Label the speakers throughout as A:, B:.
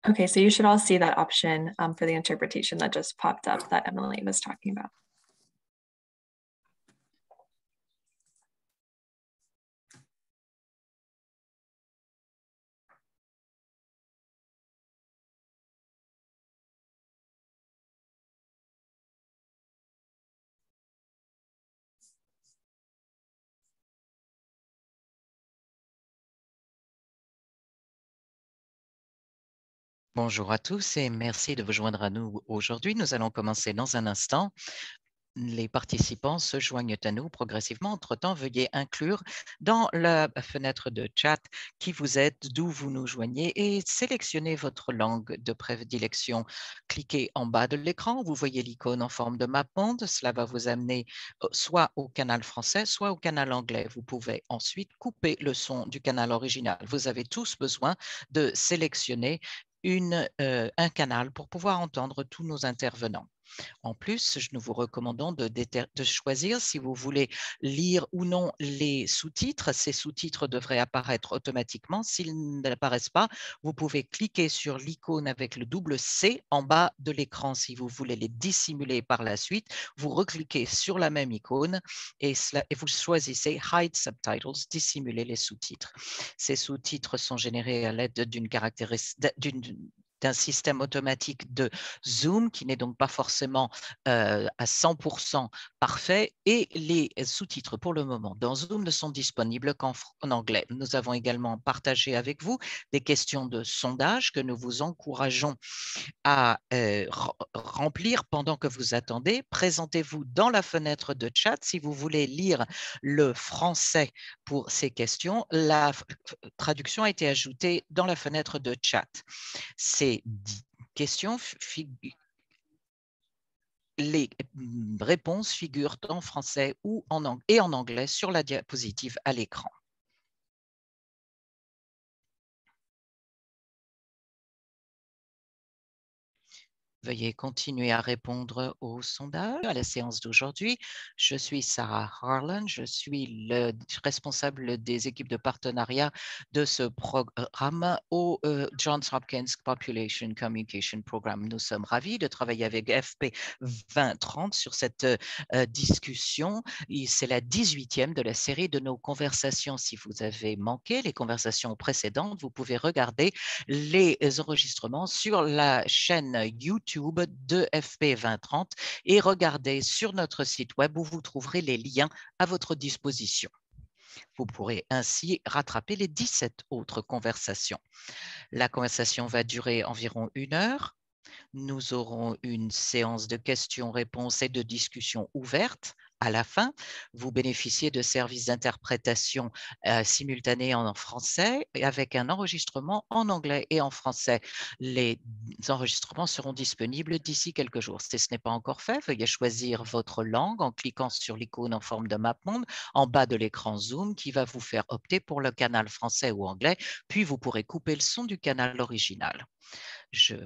A: Okay, so you should all see that option for the interpretation that just popped up that Emily was talking about.
B: Bonjour à tous et merci de vous joindre à nous aujourd'hui. Nous allons commencer dans un instant. Les participants se joignent à nous progressivement. Entre-temps, veuillez inclure dans la fenêtre de chat qui vous êtes, d'où vous nous joignez et sélectionnez votre langue de prédilection. Cliquez en bas de l'écran, vous voyez l'icône en forme de map-monde. Cela va vous amener soit au canal français, soit au canal anglais. Vous pouvez ensuite couper le son du canal original. Vous avez tous besoin de sélectionner un canal pour pouvoir entendre tous nos intervenants. En plus, nous vous recommandons de choisir si vous voulez lire ou non les sous-titres. Ces sous-titres devraient apparaître automatiquement. S'ils n'apparaissent pas, vous pouvez cliquer sur l'icône avec le double C en bas de l'écran. Si vous voulez les dissimuler par la suite, vous recliquez sur la même icône et vous choisissez Hide Subtitles, dissimuler les sous-titres. Ces sous-titres sont générés à l'aide d'un système automatique de Zoom qui n'est donc pas forcément à 100% parfait et les sous-titres pour le moment dans Zoom ne sont disponibles qu'en anglais. Nous avons également partagé avec vous des questions de sondage que nous vous encourageons à remplir pendant que vous attendez. Présentez-vous dans la fenêtre de chat si vous voulez lire le français pour ces questions. La traduction a été ajoutée dans la fenêtre de chat. Ces questions les réponses figurent en français et en anglais sur la diapositive à l'écran. Veuillez continuer à répondre au sondage à la séance d'aujourd'hui. Je suis Sarah Harlan, je suis le responsable des équipes de partenariat de ce programme au Johns Hopkins Population Communication Programme. Nous sommes ravis de travailler avec FP 2030 sur cette discussion. C'est la 18e de la série de nos conversations. Si vous avez manqué les conversations précédentes, vous pouvez regarder les enregistrements sur la chaîne YouTube de FP 2030 et regardez sur notre site web où vous trouverez les liens à votre disposition. Vous pourrez ainsi rattraper les 17 autres conversations. La conversation va durer environ 1 heure. Nous aurons une séance de questions-réponses et de discussions ouvertes. À la fin, vous bénéficiez de services d'interprétation simultanés en français et avec un enregistrement en anglais et en français. Les enregistrements seront disponibles d'ici quelques jours. Si ce n'est pas encore fait, veuillez choisir votre langue en cliquant sur l'icône en forme de map-monde en bas de l'écran Zoom qui va vous faire opter pour le canal français ou anglais, puis vous pourrez couper le son du canal original.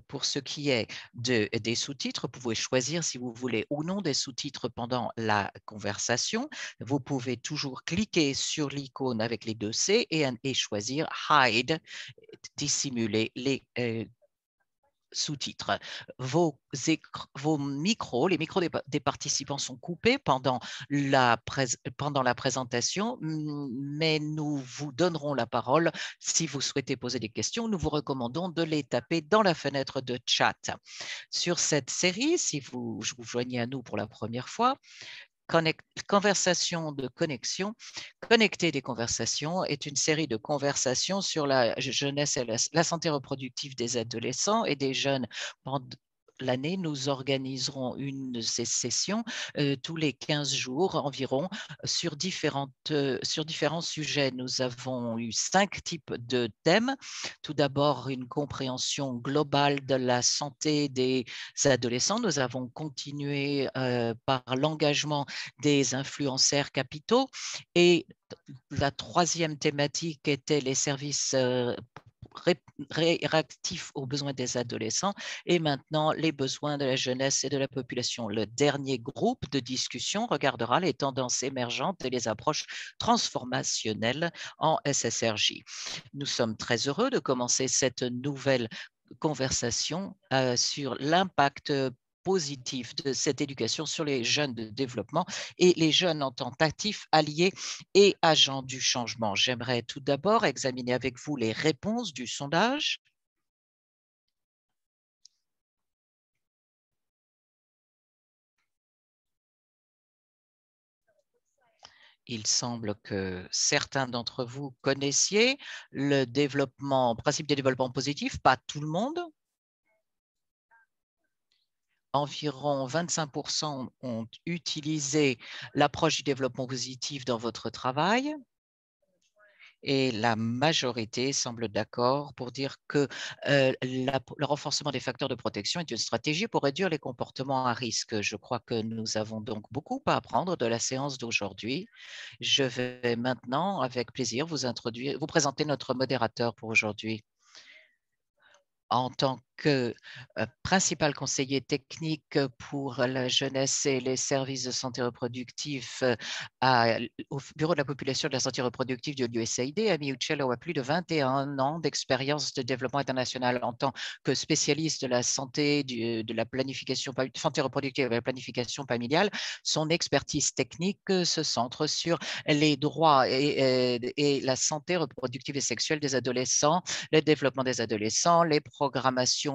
B: Pour ce qui est des sous-titres, vous pouvez choisir si vous voulez ou non des sous-titres pendant la conversation. Vous pouvez toujours cliquer sur l'icône avec les 2 C et choisir Hide, dissimuler les sous-titres. Vos micros, les micros des participants sont coupés pendant la présentation, mais nous vous donnerons la parole si vous souhaitez poser des questions. Nous vous recommandons de les taper dans la fenêtre de chat. Sur cette série, si vous vous joignez à nous pour la première fois, Conversation de connexion. Connecter des conversations est une série de conversations sur la jeunesse et la santé reproductive des adolescents et des jeunes. Pendant l'année, nous organiserons une de ces sessions tous les 15 jours environ sur différents sujets. Nous avons eu 5 types de thèmes. Tout d'abord, une compréhension globale de la santé des adolescents. Nous avons continué par l'engagement des influenceurs capitaux et la 3e thématique était les services réactifs aux besoins des adolescents et maintenant les besoins de la jeunesse et de la population. Le dernier groupe de discussion regardera les tendances émergentes et les approches transformationnelles en SSRJ. Nous sommes très heureux de commencer cette nouvelle conversation sur l'impact positif de cette éducation sur les jeunes de développement et les jeunes en tant qu'actifs, alliés et agents du changement. J'aimerais tout d'abord examiner avec vous les réponses du sondage. Il semble que certains d'entre vous connaissiez le principe de développement positif, pas tout le monde. Environ 25% ont utilisé l'approche du développement positif dans votre travail. Et la majorité semble d'accord pour dire que le renforcement des facteurs de protection est une stratégie pour réduire les comportements à risque. Je crois que nous avons donc beaucoup à apprendre de la séance d'aujourd'hui. Je vais maintenant, avec plaisir, vous présenter notre modérateur pour aujourd'hui. En tant que principal conseiller technique pour la jeunesse et les services de santé reproductive au Bureau de la population de la santé reproductive de l'USAID, Amy Uccello a plus de 21 ans d'expérience de développement international en tant que spécialiste de la santé, de la planification santé reproductive et de la planification familiale. Son expertise technique se centre sur les droits et la santé reproductive et sexuelle des adolescents, le développement des adolescents, les programmations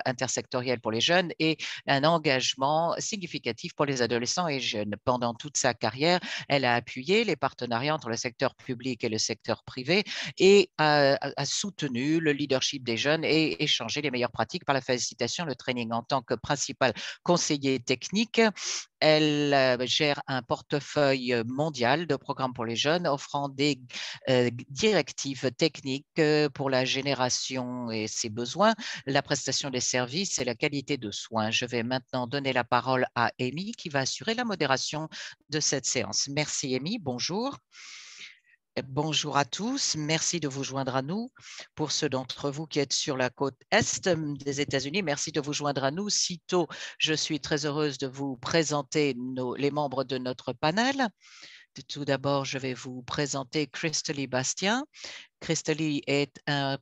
B: intersectorielles pour les jeunes et un engagement significatif pour les adolescents et jeunes. Pendant toute sa carrière, elle a appuyé les partenariats entre le secteur public et le secteur privé et a soutenu le leadership des jeunes et échangé les meilleures pratiques par la facilitation, le training. En tant que principal conseiller technique, elle gère un portefeuille mondial de programmes pour les jeunes, offrant des directives techniques pour la génération et ses besoins, la prestation des services et la qualité de soins. Je vais maintenant donner la parole à Amy qui va assurer la modération de cette séance. Merci Amy, bonjour. Bonjour à tous, merci de vous joindre à nous. Pour ceux d'entre vous qui êtes sur la côte est des États-Unis, merci de vous joindre à nous. Sitôt, je suis très heureuse de vous présenter les membres de notre panel. Tout d'abord, je vais vous présenter Christely Bastien. Christely est un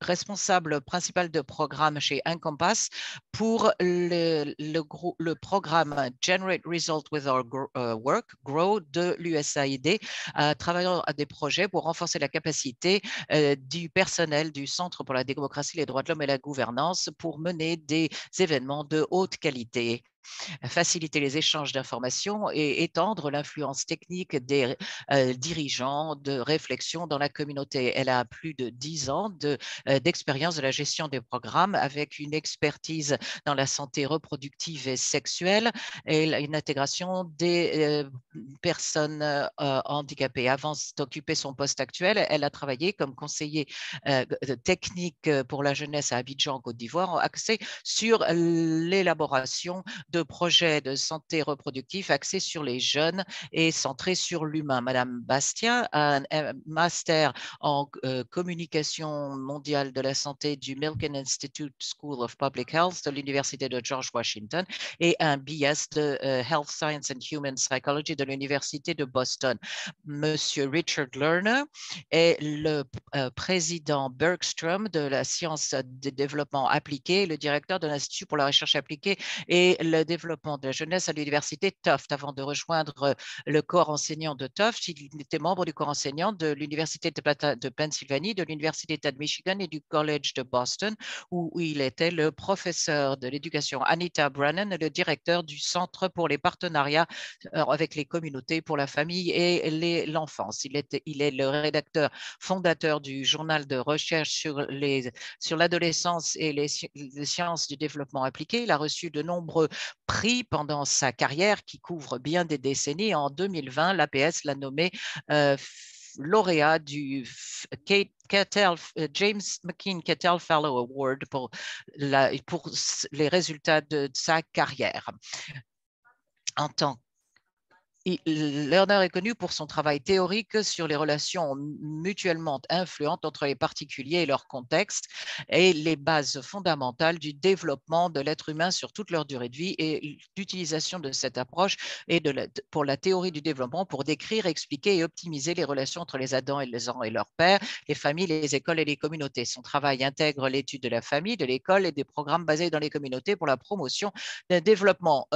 B: responsable principal de programme chez Encompass pour le programme Generate Result with Our Work, GROW, de l'USAID, travaillant à des projets pour renforcer la capacité du personnel du Centre pour la démocratie, les droits de l'homme et la gouvernance pour mener des événements de haute qualité, faciliter les échanges d'informations et étendre l'influence technique des dirigeants de réflexion dans la communauté. Elle a plus de 10 ans d'expérience de la gestion des programmes avec une expertise dans la santé reproductive et sexuelle et une intégration des personnes handicapées. Avant d'occuper son poste actuel, elle a travaillé comme conseiller technique pour la jeunesse à Abidjan, Côte d'Ivoire, axé sur l'élaboration de projets de santé reproductive axés sur les jeunes et centrés sur l'humain. Madame Bastien a un master en communication mondiale de la santé du Milken Institute School of Public Health de l'Université de George Washington et un BS de Health Science and Human Psychology de l'Université de Boston. Monsieur Richard Lerner est le président Bergstrom de la science de développement appliqué, le directeur de l'Institut pour la recherche appliquée et le développement de la jeunesse à l'université Tufts. Avant de rejoindre le corps enseignant de Tufts, il était membre du corps enseignant de l'Université de Pennsylvanie, de l'Université de Michigan et du College de Boston, où il était le professeur de l'éducation. Anita Brennan est le directeur du Centre pour les partenariats avec les communautés pour la famille et l'enfance. Il est le rédacteur fondateur du journal de recherche sur l'adolescence et les sciences du développement appliqué. Il a reçu de nombreux prix pendant sa carrière qui couvre bien des décennies. En 2020, l'APS l'a nommé lauréat du James McKean Cattell Fellow Award pour les résultats de sa carrière. En tant Lerner est connu pour son travail théorique sur les relations mutuellement influentes entre les particuliers et leur contexte et les bases fondamentales du développement de l'être humain sur toute leur durée de vie et l'utilisation de cette approche pour la théorie du développement pour décrire, expliquer et optimiser les relations entre les Adams et leurs pères, les familles, les écoles et les communautés. Son travail intègre l'étude de la famille, de l'école et des programmes basés dans les communautés pour la promotion d'un développement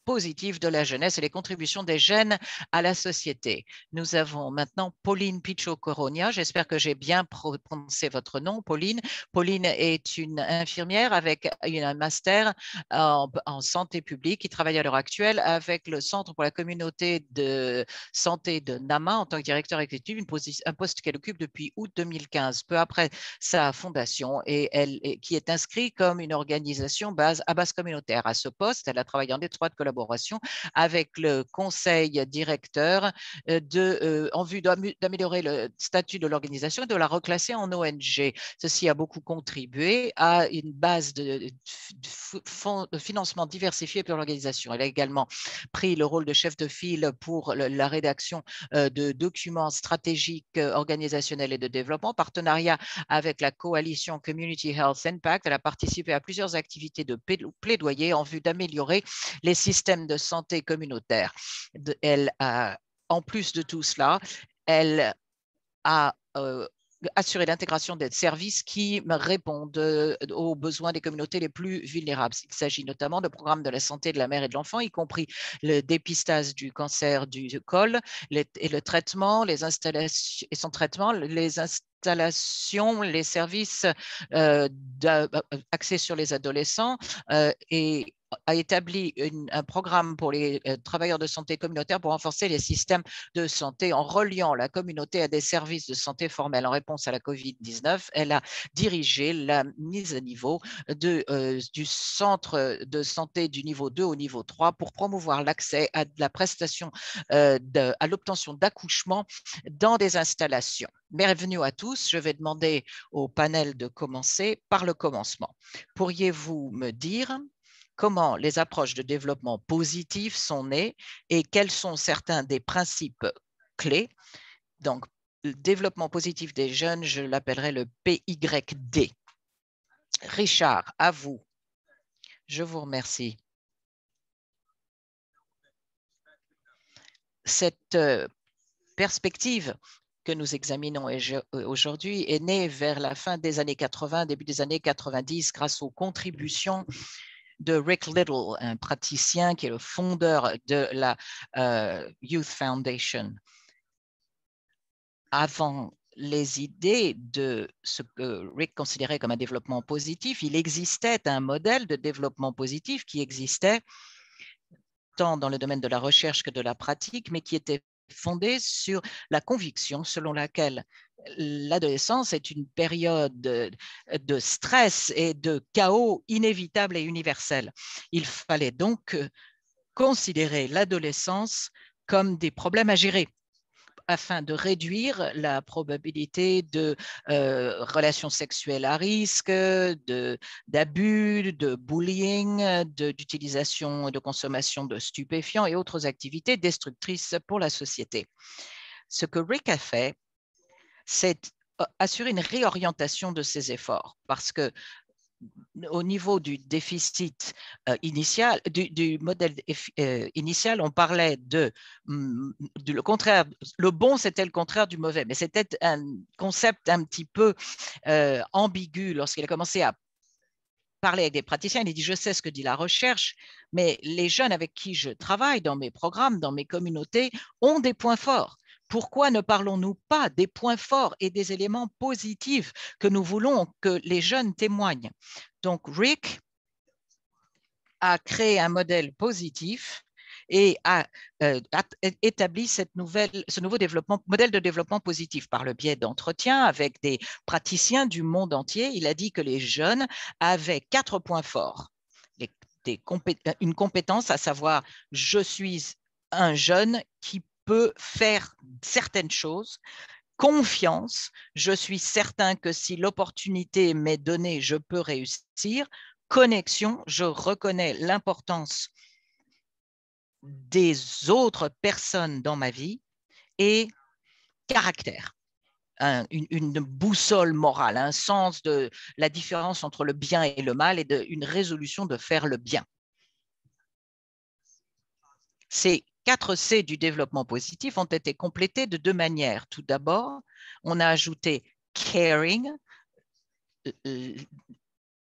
B: positive de la jeunesse et les contributions des jeunes à la société. Nous avons maintenant Pauline Pichot-Coronia. J'espère que j'ai bien prononcé votre nom, Pauline. Pauline est une infirmière avec un master en santé publique qui travaille à l'heure actuelle avec le Centre pour la communauté de santé de Nama en tant que directeur exécutif, un poste qu'elle occupe depuis août 2015, peu après sa fondation, qui est inscrite comme une organisation à base communautaire. À ce poste, elle a travaillé en étroite collaboration avec le conseil directeur en vue d'améliorer le statut de l'organisation et de la reclasser en ONG. Ceci a beaucoup contribué à une base de financement diversifié pour l'organisation. Elle a également pris le rôle de chef de file pour la rédaction de documents stratégiques organisationnels et de développement, partenariat avec la coalition Community Health Impact. Elle a participé à plusieurs activités de plaidoyer en vue d'améliorer les systèmes de santé communautaire. En plus de tout cela, elle a assuré l'intégration des services qui répondent aux besoins des communautés les plus vulnérables. Il s'agit notamment de programmes de la santé de la mère et de l'enfant, y compris le dépistage du cancer du col et le traitement, les installations et son traitement, les installations, les services axés sur les adolescents et a établi un programme pour les travailleurs de santé communautaire pour renforcer les systèmes de santé en reliant la communauté à des services de santé formels. En réponse à la COVID-19, elle a dirigé la mise à niveau du centre de santé du niveau 2 au niveau 3 pour promouvoir l'accès à la prestation, à l'obtention d'accouchement dans des installations. Bienvenue à tous. Je vais demander au panel de commencer par le commencement. Pourriez-vous me dire comment les approches de développement positif sont nées et quels sont certains des principes clés? Donc, le développement positif des jeunes, je l'appellerai le PYD. Richard, à vous. Je vous remercie. Cette perspective que nous examinons aujourd'hui est née vers la fin des années 80, début des années 90, grâce aux contributions de Rick Little, un praticien qui est le fondeur de la Youth Foundation. Avant les idées de ce que Rick considérait comme un développement positif, il existait un modèle de développement positif qui existait tant dans le domaine de la recherche que de la pratique, mais qui était fondé sur la conviction selon laquelle l'adolescence est une période de stress et de chaos inévitable et universel. Il fallait donc considérer l'adolescence comme des problèmes à gérer afin de réduire la probabilité de relations sexuelles à risque, d'abus, de bullying, d'utilisation et de consommation de stupéfiants et autres activités destructrices pour la société. Ce que Rick a fait, c'est assurer une réorientation de ses efforts parce que au niveau du déficit initial, du modèle initial, on parlait le contraire. Le bon, c'était le contraire du mauvais, mais c'était un concept un petit peu ambigu lorsqu'il a commencé à parler avec des praticiens. Il a dit, je sais ce que dit la recherche, mais les jeunes avec qui je travaille dans mes programmes, dans mes communautés, ont des points forts. Pourquoi ne parlons-nous pas des points forts et des éléments positifs que nous voulons que les jeunes témoignent? Donc, Rick a créé un modèle positif et a établi ce nouveau modèle de développement positif par le biais d'entretiens avec des praticiens du monde entier. Il a dit que les jeunes avaient 4 points forts. Une compétence, à savoir, je suis un jeune qui peut faire certaines choses. Confiance, je suis certain que si l'opportunité m'est donnée, je peux réussir. Connexion, je reconnais l'importance des autres personnes dans ma vie et caractère. Une boussole morale, un sens de la différence entre le bien et le mal et une résolution de faire le bien. Ces 4 C du développement positif ont été complétés de 2 manières. Tout d'abord, on a ajouté caring,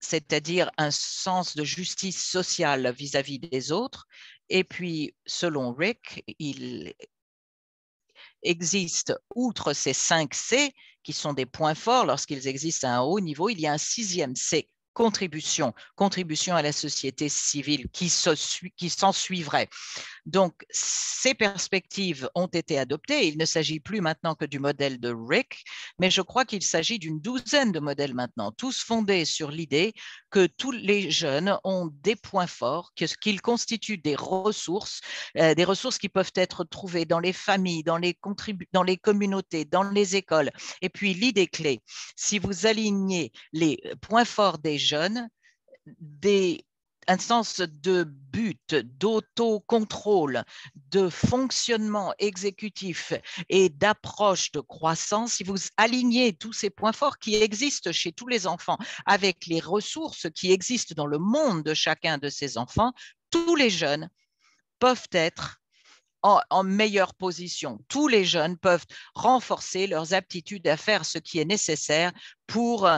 B: c'est-à-dire un sens de justice sociale vis-à-vis des autres. Et puis, selon Rick, il existe, outre ces 5 C, qui sont des points forts lorsqu'ils existent à un haut niveau, il y a un 6e C, contribution, contribution à la société civile qui s'en suivrait. Donc, ces perspectives ont été adoptées. Il ne s'agit plus maintenant que du modèle de Rick, mais je crois qu'il s'agit d'une douzaine de modèles maintenant, tous fondés sur l'idée que tous les jeunes ont des points forts, qu'ils constituent des ressources qui peuvent être trouvées dans les familles, dans les communautés, dans les écoles. Et puis, l'idée clé, si vous alignez les points forts des jeunes, un sens de but, d'autocontrôle, de fonctionnement exécutif et d'approche de croissance, si vous alignez tous ces points forts qui existent chez tous les enfants avec les ressources qui existent dans le monde de chacun de ces enfants, tous les jeunes peuvent être en meilleure position. Tous les jeunes peuvent renforcer leurs aptitudes à faire ce qui est nécessaire pour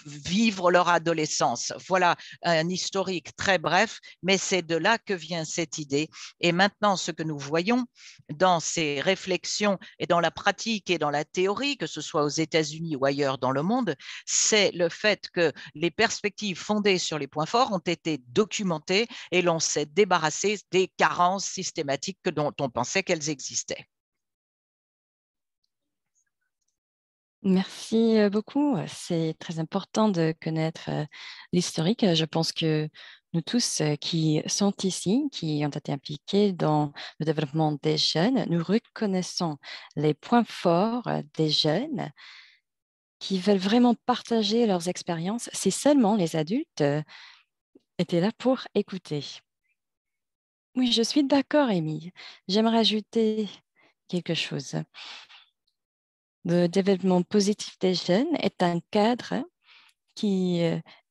B: vivre leur adolescence. Voilà un historique très bref, mais c'est de là que vient cette idée. Et maintenant, ce que nous voyons dans ces réflexions et dans la pratique et dans la théorie, que ce soit aux États-Unis ou ailleurs dans le monde, c'est le fait que les perspectives fondées sur les points forts ont été documentées et l'on s'est débarrassé des carences systématiques dont on pensait qu'elles existaient.
C: Merci beaucoup. C'est très important de connaître l'historique. Je pense que nous tous qui sont ici, qui ont été impliqués dans le développement des jeunes, nous reconnaissons les points forts des jeunes qui veulent vraiment partager leurs expériences si seulement les adultes étaient là pour écouter. Oui, je suis d'accord, Amy. J'aimerais ajouter quelque chose. Le développement positif des jeunes est un cadre qui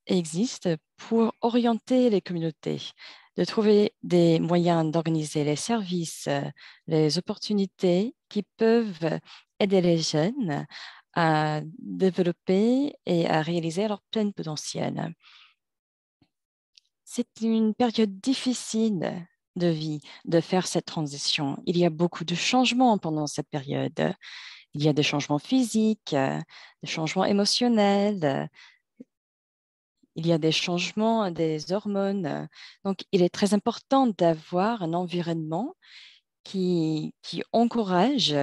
C: existe pour orienter les communautés, de trouver des moyens d'organiser les services, les opportunités qui peuvent aider les jeunes à développer et à réaliser leur plein potentiel. C'est une période difficile de vie de faire cette transition. Il y a beaucoup de changements pendant cette période. Il y a des changements physiques, des changements émotionnels, il y a des changements des hormones. Donc, il est très important d'avoir un environnement qui encourage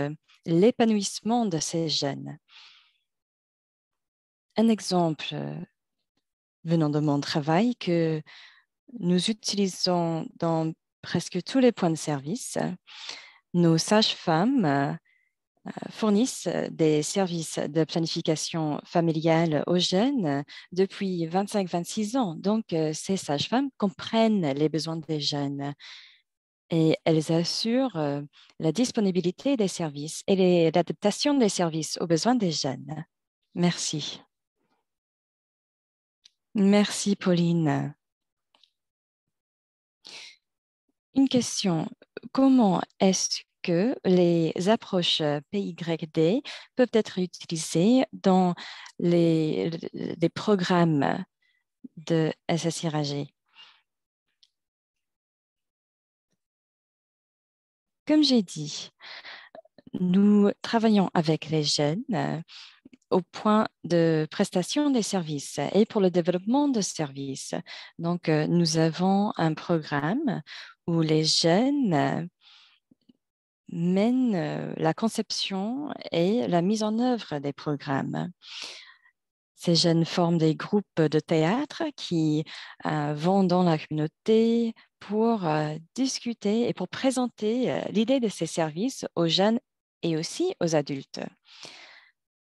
C: l'épanouissement de ces jeunes. Un exemple venant de mon travail que nous utilisons dans presque tous les points de service, nos sages-femmes fournissent des services de planification familiale aux jeunes depuis 25-26 ans. Donc, ces sages-femmes comprennent les besoins des jeunes et elles assurent la disponibilité des services et l'adaptation des services aux besoins des jeunes. Merci. Merci, Pauline. Une question. Comment est-ce que les approches PYD peuvent être utilisées dans les programmes de SSIRAG? Comme j'ai dit, nous travaillons avec les jeunes au point de prestation des services et pour le développement de services. Donc, nous avons un programme où les jeunes mènent la conception et la mise en œuvre des programmes. Ces jeunes forment des groupes de théâtre qui vont dans la communauté pour discuter et pour présenter l'idée de ces services aux jeunes et aussi aux adultes.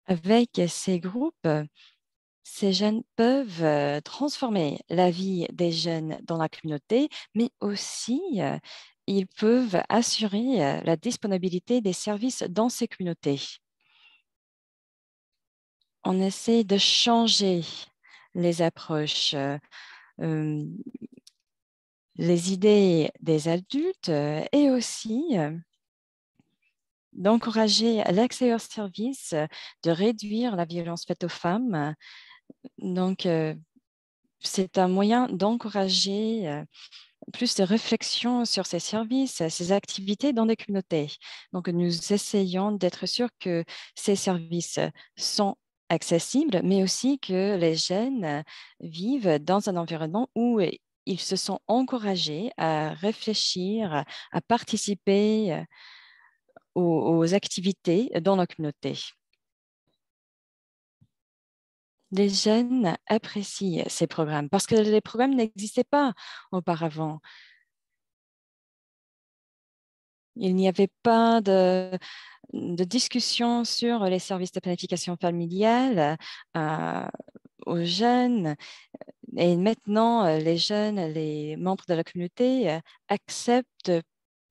C: Avec ces groupes, ces jeunes peuvent transformer la vie des jeunes dans la communauté, mais aussi ils peuvent assurer la disponibilité des services dans ces communautés. On essaie de changer les approches, les idées des adultes et aussi d'encourager l'accès aux services, de réduire la violence faite aux femmes. Donc, c'est un moyen d'encourager plus de réflexion sur ces services, ces activités dans des communautés. Donc, nous essayons d'être sûrs que ces services sont accessibles, mais aussi que les jeunes vivent dans un environnement où ils se sont encouragés à réfléchir, à participer aux activités dans la communauté. Les jeunes apprécient ces programmes parce que les programmes n'existaient pas auparavant. Il n'y avait pas de discussion sur les services de planification familiale aux jeunes. Et maintenant, les jeunes, les membres de la communauté acceptent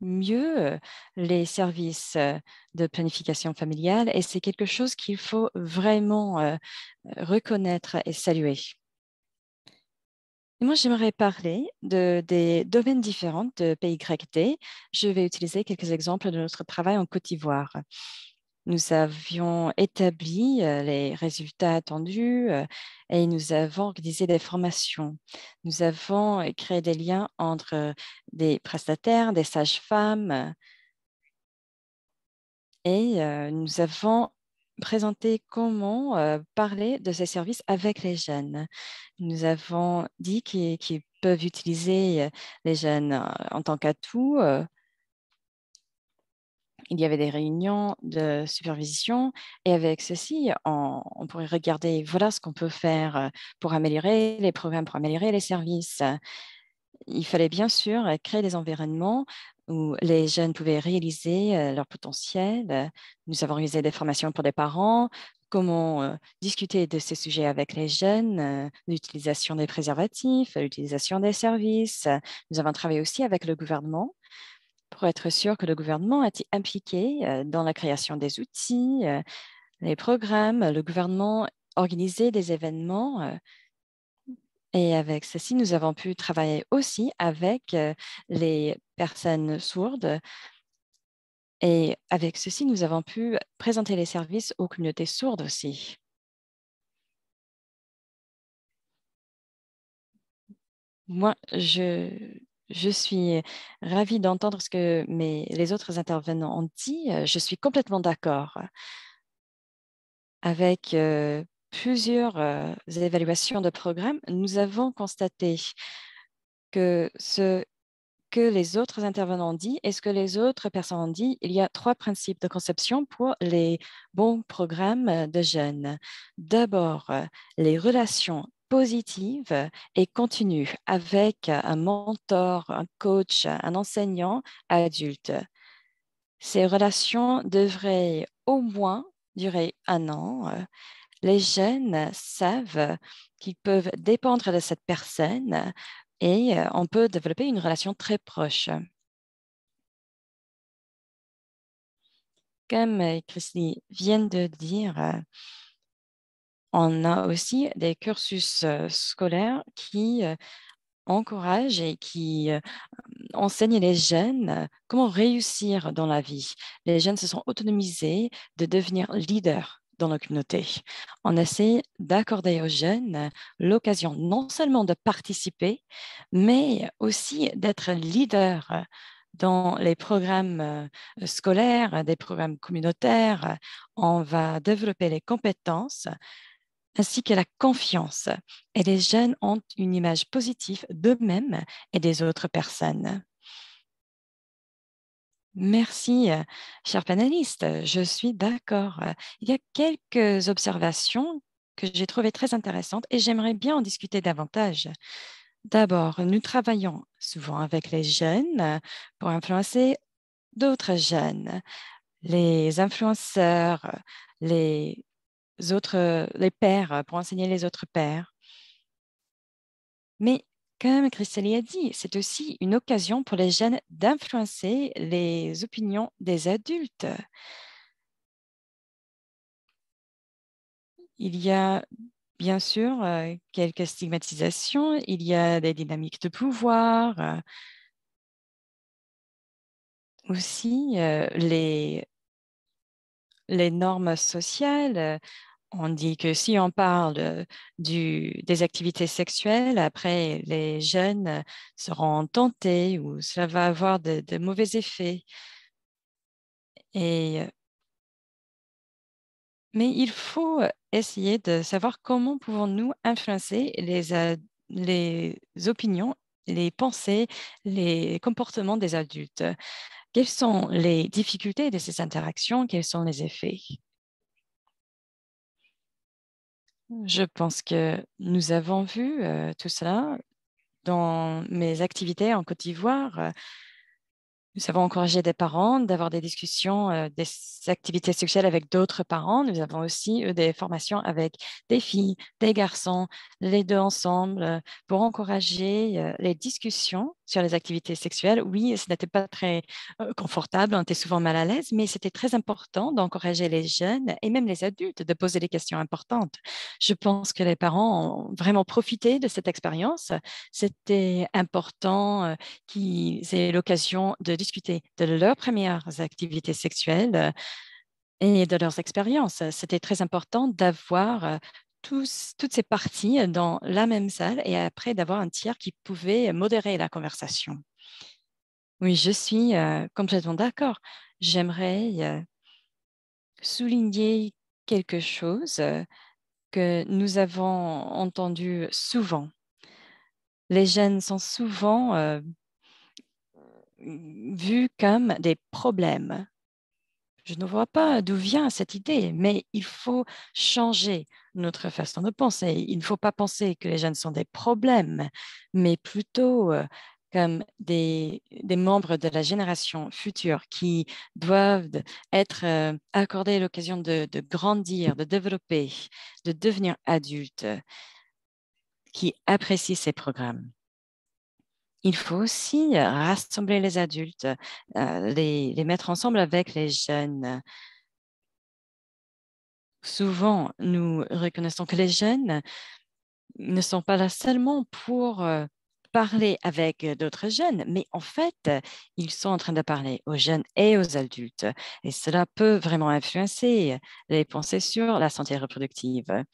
C: mieux les services de planification familiale et c'est quelque chose qu'il faut vraiment reconnaître et saluer. Et moi, j'aimerais parler des domaines différents de PYT. Je vais utiliser quelques exemples de notre travail en Côte d'Ivoire. Nous avions établi les résultats attendus et nous avons organisé des formations. Nous avons créé des liens entre des prestataires, des sages-femmes et nous avons présenté comment parler de ces services avec les jeunes. Nous avons dit qu'ils peuvent utiliser les jeunes en tant qu'atout. Il y avait des réunions de supervision et avec ceci, on pourrait regarder, voilà ce qu'on peut faire pour améliorer les programmes, pour améliorer les services. Il fallait bien sûr créer des environnements où les jeunes pouvaient réaliser leur potentiel. Nous avons réalisé des formations pour des parents, comment discuter de ces sujets avec les jeunes, l'utilisation des préservatifs, l'utilisation des services. Nous avons travaillé aussi avec le gouvernement pour être sûr que le gouvernement est impliqué dans la création des outils, les programmes. Le gouvernement organisait des événements et avec ceci, nous avons pu travailler aussi avec les personnes sourdes. Et avec ceci, nous avons pu présenter les services aux communautés sourdes aussi. Moi, je suis ravie d'entendre ce que les autres intervenants ont dit. Je suis complètement d'accord avec plusieurs évaluations de programmes. Nous avons constaté que ce que les autres intervenants ont dit et ce que les autres personnes ont dit, il y a 3 principes de conception pour les bons programmes de jeunes. D'abord, les relations positives et continues avec un mentor, un coach, un enseignant adulte. Ces relations devraient au moins durer 1 an. Les jeunes savent qu'ils peuvent dépendre de cette personne et on peut développer une relation très proche. Comme Christy vient de dire, on a aussi des cursus scolaires qui encouragent et qui enseignent les jeunes comment réussir dans la vie. Les jeunes se sont autonomisés de devenir leaders dans la communauté. On essaie d'accorder aux jeunes l'occasion non seulement de participer, mais aussi d'être leaders dans les programmes scolaires, des programmes communautaires. On va développer les compétences ainsi que la confiance. Et les jeunes ont une image positive d'eux-mêmes et des autres personnes. Merci, chers panélistes. Je suis d'accord. Il y a quelques observations que j'ai trouvées très intéressantes et j'aimerais bien en discuter davantage. D'abord, nous travaillons souvent avec les jeunes pour influencer d'autres jeunes, les influenceurs, les pères, pour enseigner les autres pères. Mais comme Christelle a dit, c'est aussi une occasion pour les jeunes d'influencer les opinions des adultes. Il y a bien sûr quelques stigmatisations, il y a des dynamiques de pouvoir, aussi les normes sociales. On dit que si on parle des activités sexuelles, après les jeunes seront tentés ou cela va avoir de mauvais effets. Mais il faut essayer de savoir comment pouvons-nous influencer les opinions, les pensées, les comportements des adultes. Quelles sont les difficultés de ces interactions? Quels sont les effets? Je pense que nous avons vu tout cela dans mes activités en Côte d'Ivoire. Nous avons encouragé des parents d'avoir des discussions des activités sexuelles avec d'autres parents. Nous avons aussi eu des formations avec des filles, des garçons, les deux ensemble, pour encourager les discussions sur les activités sexuelles. Oui, ce n'était pas très confortable, on était souvent mal à l'aise, mais c'était très important d'encourager les jeunes et même les adultes de poser des questions importantes. Je pense que les parents ont vraiment profité de cette expérience. C'était important qu'ils aient l'occasion de discuter de leurs premières activités sexuelles et de leurs expériences. C'était très important d'avoir toutes ces parties dans la même salle et après d'avoir un tiers qui pouvait modérer la conversation. Oui, je suis complètement d'accord. J'aimerais souligner quelque chose que nous avons entendu souvent. Les jeunes sont souvent vus comme des problèmes. Je ne vois pas d'où vient cette idée, mais il faut changer notre façon de penser. Il ne faut pas penser que les jeunes sont des problèmes, mais plutôt comme des membres de la génération future qui doivent être accordés l'occasion de grandir, de développer, de devenir adultes, qui apprécient ces programmes. Il faut aussi rassembler les adultes, les mettre ensemble avec les jeunes. Souvent, nous reconnaissons que les jeunes ne sont pas là seulement pour parler avec d'autres jeunes, mais en fait, ils sont en train de parler aux jeunes et aux adultes. Et cela peut vraiment influencer les pensées sur la santé reproductive.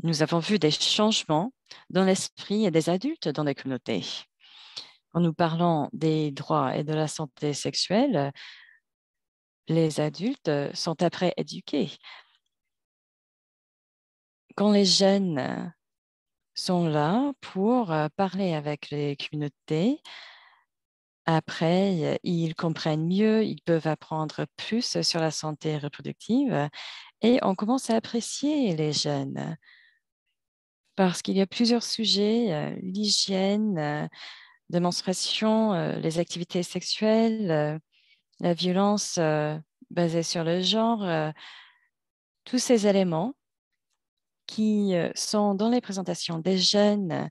C: Nous avons vu des changements dans l'esprit des adultes dans les communautés. Quand nous parlons des droits et de la santé sexuelle, les adultes sont après éduqués. Quand les jeunes sont là pour parler avec les communautés, après, ils comprennent mieux, ils peuvent apprendre plus sur la santé reproductive et on commence à apprécier les jeunes parce qu'il y a plusieurs sujets, l'hygiène, de menstruation, les activités sexuelles, la violence basée sur le genre, tous ces éléments qui sont dans les présentations des jeunes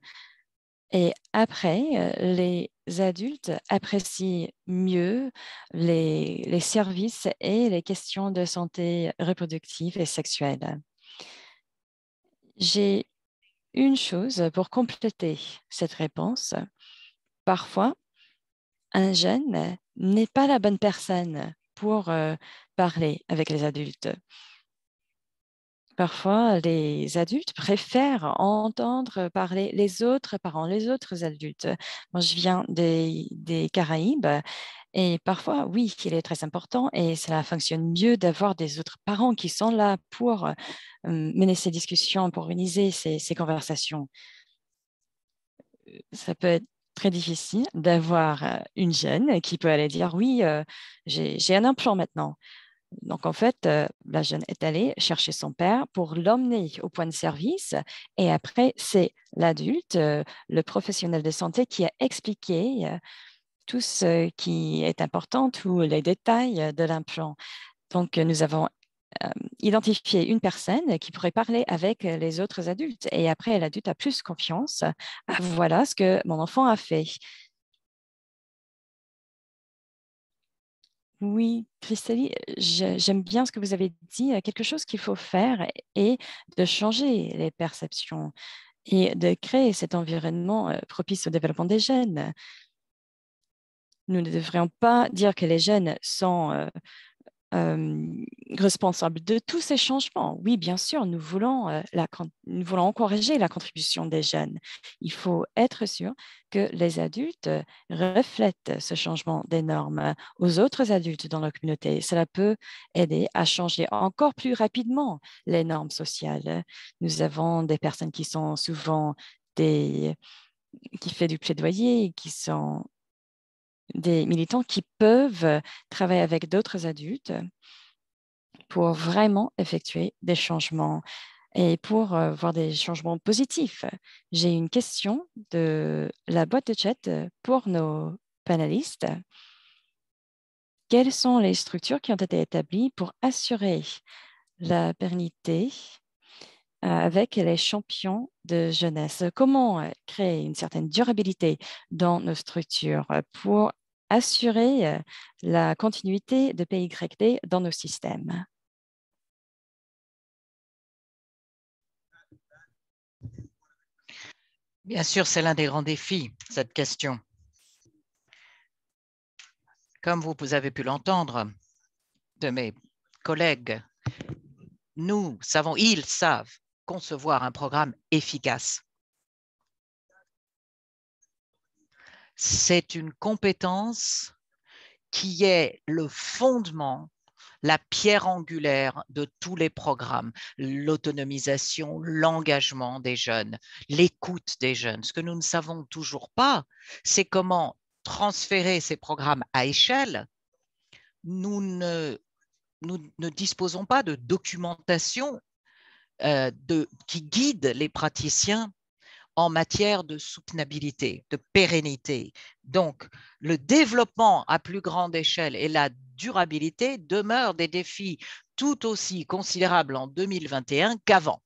C: et après, les adultes apprécient mieux les services et les questions de santé reproductive et sexuelle. J'ai une chose pour compléter cette réponse. Parfois, un jeune n'est pas la bonne personne pour parler avec les adultes. Parfois, les adultes préfèrent entendre parler les autres parents, les autres adultes. Moi, je viens des Caraïbes et parfois, oui, il est très important et cela fonctionne mieux d'avoir des autres parents qui sont là pour mener ces discussions, pour organiser ces conversations. Ça peut être très difficile d'avoir une jeune qui peut aller dire, oui, j'ai un implant maintenant. Donc, en fait, la jeune est allée chercher son père pour l'emmener au point de service. Et après, c'est l'adulte, le professionnel de santé qui a expliqué tout ce qui est important, tous les détails de l'implant. Donc, nous avons identifier une personne qui pourrait parler avec les autres adultes. Et après, l'adulte a plus confiance. Ah, voilà ce que mon enfant a fait. Oui, Christelle, j'aime bien ce que vous avez dit. Quelque chose qu'il faut faire est de changer les perceptions et de créer cet environnement propice au développement des jeunes. Nous ne devrions pas dire que les jeunes sont responsables de tous ces changements. Oui, bien sûr, nous voulons encourager la contribution des jeunes. Il faut être sûr que les adultes reflètent ce changement des normes aux autres adultes dans la communauté. Cela peut aider à changer encore plus rapidement les normes sociales. Nous avons des personnes qui sont souvent qui font du plaidoyer, qui sont des militants qui peuvent travailler avec d'autres adultes pour vraiment effectuer des changements et pour voir des changements positifs. J'ai une question de la boîte de chat pour nos panélistes. Quelles sont les structures qui ont été établies pour assurer la pérennité avec les champions de jeunesse? Comment créer une certaine durabilité dans nos structures pour assurer la continuité de PYD dans nos systèmes?
B: Bien sûr, c'est l'un des grands défis, cette question. Comme vous avez pu l'entendre de mes collègues, nous savons, ils savent concevoir un programme efficace. C'est une compétence qui est le fondement, la pierre angulaire de tous les programmes, l'autonomisation, l'engagement des jeunes, l'écoute des jeunes. Ce que nous ne savons toujours pas, c'est comment transférer ces programmes à échelle. Nous ne disposons pas de documentation qui guide les praticiens en matière de soutenabilité, de pérennité. Donc, le développement à plus grande échelle et la durabilité demeurent des défis tout aussi considérables en 2021 qu'avant.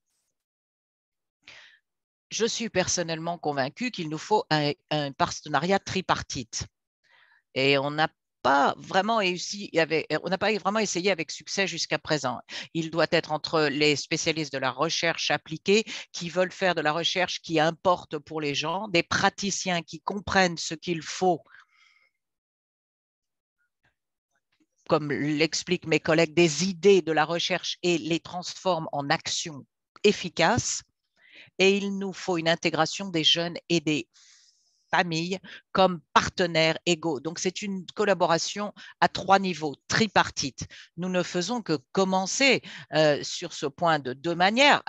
B: Je suis personnellement convaincue qu'il nous faut un partenariat tripartite. Et on n'a pas vraiment essayé avec succès jusqu'à présent. Il doit être entre les spécialistes de la recherche appliquée qui veulent faire de la recherche qui importe pour les gens, des praticiens qui comprennent ce qu'il faut, comme l'expliquent mes collègues, des idées de la recherche et les transforment en actions efficaces. Et il nous faut une intégration des jeunes et des familles comme partenaires égaux. Donc, c'est une collaboration à 3 niveaux, tripartite. Nous ne faisons que commencer sur ce point de 2 manières,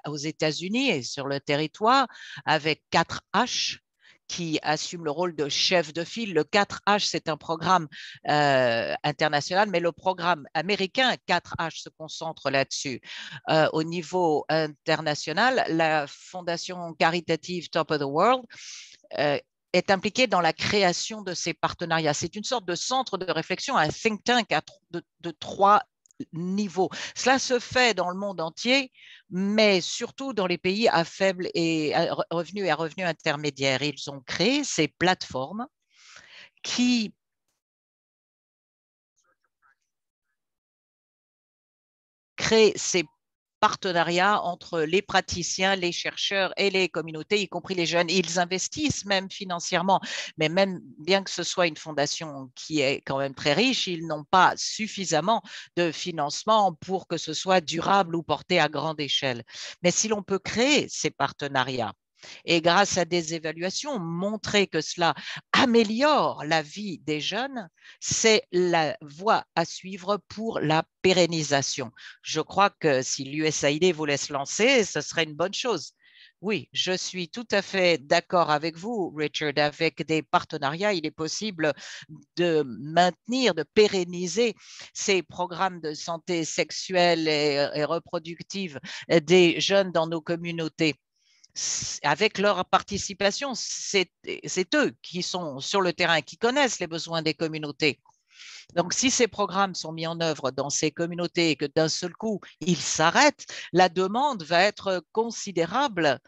B: aux États-Unis et sur le territoire, avec 4H qui assume le rôle de chef de file. Le 4H, c'est un programme international, mais le programme américain 4H se concentre là-dessus. Au niveau international, la fondation caritative Top of the World est impliquée dans la création de ces partenariats. C'est une sorte de centre de réflexion, un think tank de 3 niveaux. Cela se fait dans le monde entier, mais surtout dans les pays à faible revenu et à revenu intermédiaire. Ils ont créé ces plateformes qui créent ces partenariat entre les praticiens, les chercheurs et les communautés, y compris les jeunes. Ils investissent même financièrement, mais même bien que ce soit une fondation qui est quand même très riche, ils n'ont pas suffisamment de financement pour que ce soit durable ou porté à grande échelle. Mais si l'on peut créer ces partenariats, et grâce à des évaluations, montrer que cela améliore la vie des jeunes, c'est la voie à suivre pour la pérennisation. Je crois que si l'USAID voulait se lancer, ce serait une bonne chose. Oui, je suis tout à fait d'accord avec vous, Richard. Avec des partenariats, il est possible de maintenir, de pérenniser ces programmes de santé sexuelle et reproductive des jeunes dans nos communautés. Avec leur participation, c'est eux qui sont sur le terrain, qui connaissent les besoins des communautés. Donc, si ces programmes sont mis en œuvre dans ces communautés et que d'un seul coup, ils s'arrêtent, la demande va être considérable,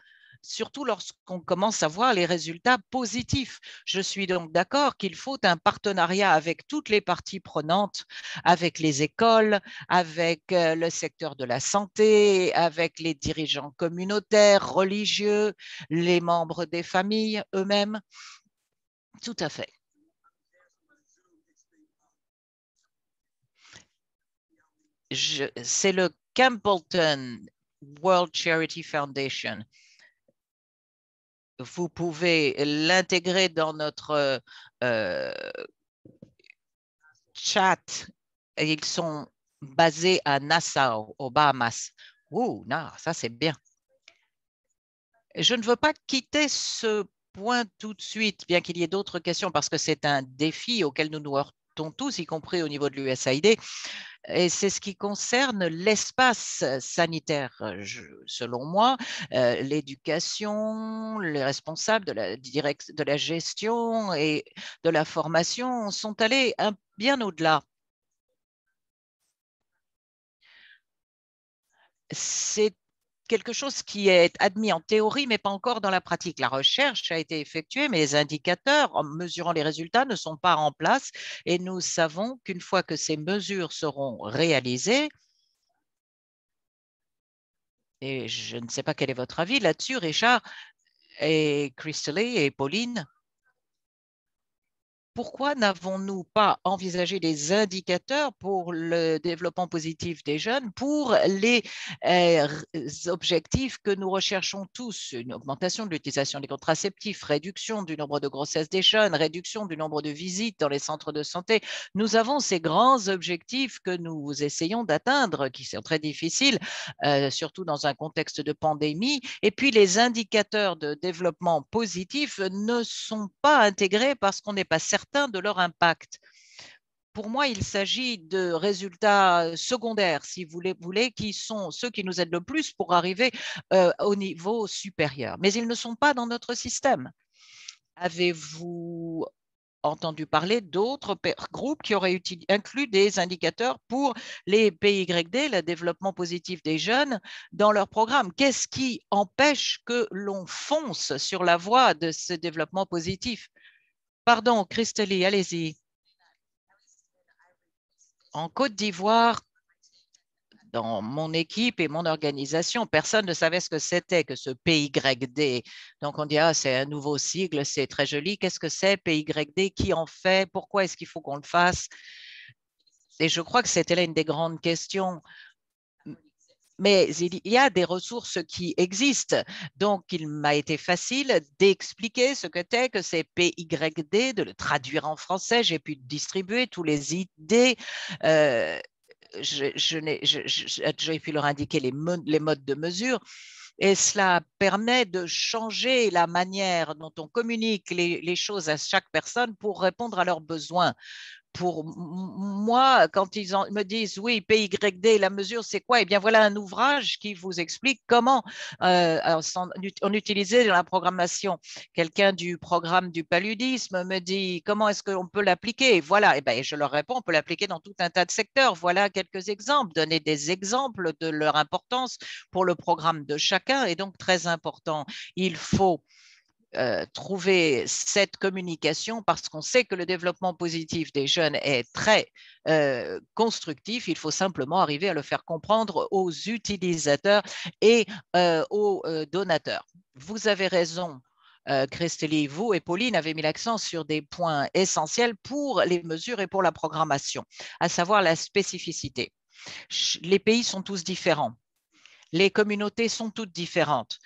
B: surtout lorsqu'on commence à voir les résultats positifs. Je suis donc d'accord qu'il faut un partenariat avec toutes les parties prenantes, avec les écoles, avec le secteur de la santé, avec les dirigeants communautaires, religieux, les membres des familles eux-mêmes. Tout à fait. C'est le Campbellton World Charity Foundation. Vous pouvez l'intégrer dans notre chat. Ils sont basés à Nassau, aux Bahamas. Ouh, non, ça c'est bien. Je ne veux pas quitter ce point tout de suite, bien qu'il y ait d'autres questions, parce que c'est un défi auquel nous nous heurtons tous, y compris au niveau de l'USAID. Et c'est ce qui concerne l'espace sanitaire. Selon moi, l'éducation, les responsables de la gestion et de la formation sont allés bien au-delà. C'est quelque chose qui est admis en théorie, mais pas encore dans la pratique. La recherche a été effectuée, mais les indicateurs en mesurant les résultats ne sont pas en place. Et nous savons qu'une fois que ces mesures seront réalisées, et je ne sais pas quel est votre avis là-dessus, Richard et Christelle et Pauline, pourquoi n'avons-nous pas envisagé des indicateurs pour le développement positif des jeunes, pour les objectifs que nous recherchons tous, une augmentation de l'utilisation des contraceptifs, réduction du nombre de grossesses des jeunes, réduction du nombre de visites dans les centres de santé. Nous avons ces grands objectifs que nous essayons d'atteindre, qui sont très difficiles, surtout dans un contexte de pandémie. Et puis, les indicateurs de développement positif ne sont pas intégrés parce qu'on n'est pas certain de leur impact. Pour moi, il s'agit de résultats secondaires, si vous voulez, qui sont ceux qui nous aident le plus pour arriver au niveau supérieur. Mais ils ne sont pas dans notre système. Avez-vous entendu parler d'autres groupes qui auraient inclus des indicateurs pour les PYD, le développement positif des jeunes, dans leur programme? Qu'est-ce qui empêche que l'on fonce sur la voie de ce développement positif? Pardon, Christelle, allez-y. En Côte d'Ivoire, dans mon équipe et mon organisation, personne ne savait ce que c'était que ce PYD. Donc, on dit, ah, c'est un nouveau sigle, c'est très joli. Qu'est-ce que c'est, PYD? Qui en fait? Pourquoi est-ce qu'il faut qu'on le fasse? Et je crois que c'était là une des grandes questions. Mais il y a des ressources qui existent. Donc, il m'a été facile d'expliquer ce que c'est que ces PYD, de le traduire en français. J'ai pu distribuer tous les idées. J'ai pu leur indiquer les modes de mesure. Et cela permet de changer la manière dont on communique les choses à chaque personne pour répondre à leurs besoins. Pour moi, quand ils me disent oui, PYD, la mesure, c'est quoi? Eh bien, voilà un ouvrage qui vous explique comment on utilisait dans la programmation. Quelqu'un du programme du paludisme me dit comment est-ce qu'on peut l'appliquer? Voilà, et ben, je leur réponds, on peut l'appliquer dans tout un tas de secteurs. Voilà quelques exemples, donner des exemples de leur importance pour le programme de chacun est donc très important. Il faut trouver cette communication parce qu'on sait que le développement positif des jeunes est très constructif. Il faut simplement arriver à le faire comprendre aux utilisateurs et aux donateurs. Vous avez raison. Christelle, vous et Pauline avez mis l'accent sur des points essentiels pour les mesures et pour la programmation, à savoir la spécificité. Les pays sont tous différents. Les communautés sont toutes différentes.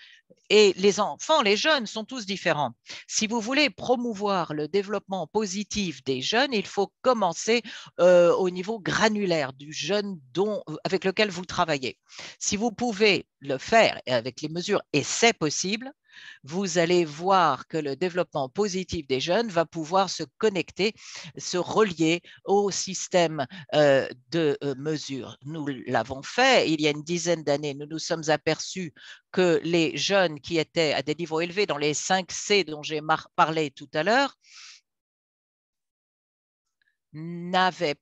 B: Et les enfants, les jeunes sont tous différents. Si vous voulez promouvoir le développement positif des jeunes, il faut commencer au niveau granulaire du jeune avec lequel vous travaillez. Si vous pouvez le faire avec les mesures, et c'est possible, vous allez voir que le développement positif des jeunes va pouvoir se connecter, se relier au système de mesure. Nous l'avons fait il y a une dizaine d'années. Nous nous sommes aperçus que les jeunes qui étaient à des niveaux élevés dans les 5 C dont j'ai parlé tout à l'heure n'avait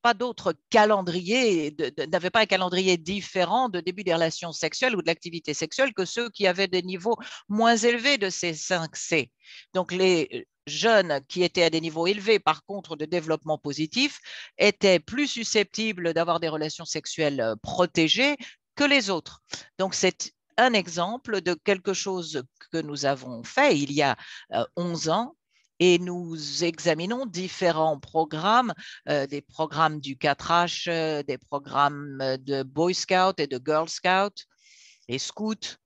B: pas d'autre calendrier, n'avait pas un calendrier différent de début des relations sexuelles ou de l'activité sexuelle que ceux qui avaient des niveaux moins élevés de ces 5C. Donc, les jeunes qui étaient à des niveaux élevés, par contre, de développement positif, étaient plus susceptibles d'avoir des relations sexuelles protégées que les autres. Donc, c'est un exemple de quelque chose que nous avons fait il y a 11 ans et nous examinons différents programmes, des programmes du 4H, des programmes de Boy Scout et de Girl Scout et Scout.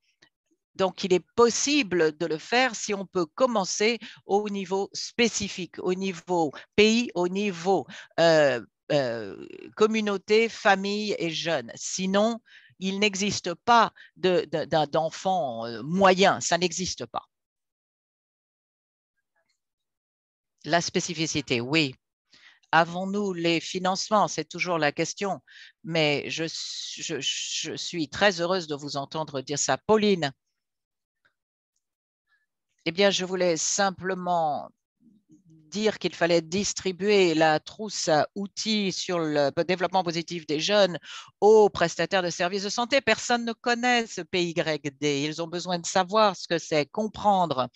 B: Donc, il est possible de le faire si on peut commencer au niveau spécifique, au niveau pays, au niveau communauté, famille et jeunes. Sinon, il n'existe pas d'enfants moyens, ça n'existe pas. La spécificité, oui. Avons-nous les financements? C'est toujours la question, mais je suis très heureuse de vous entendre dire ça. Pauline? Eh bien, je voulais simplement dire qu'il fallait distribuer la trousse à outils sur le développement positif des jeunes aux prestataires de services de santé. Personne ne connaît ce PYD. Ils ont besoin de savoir ce que c'est, comprendre,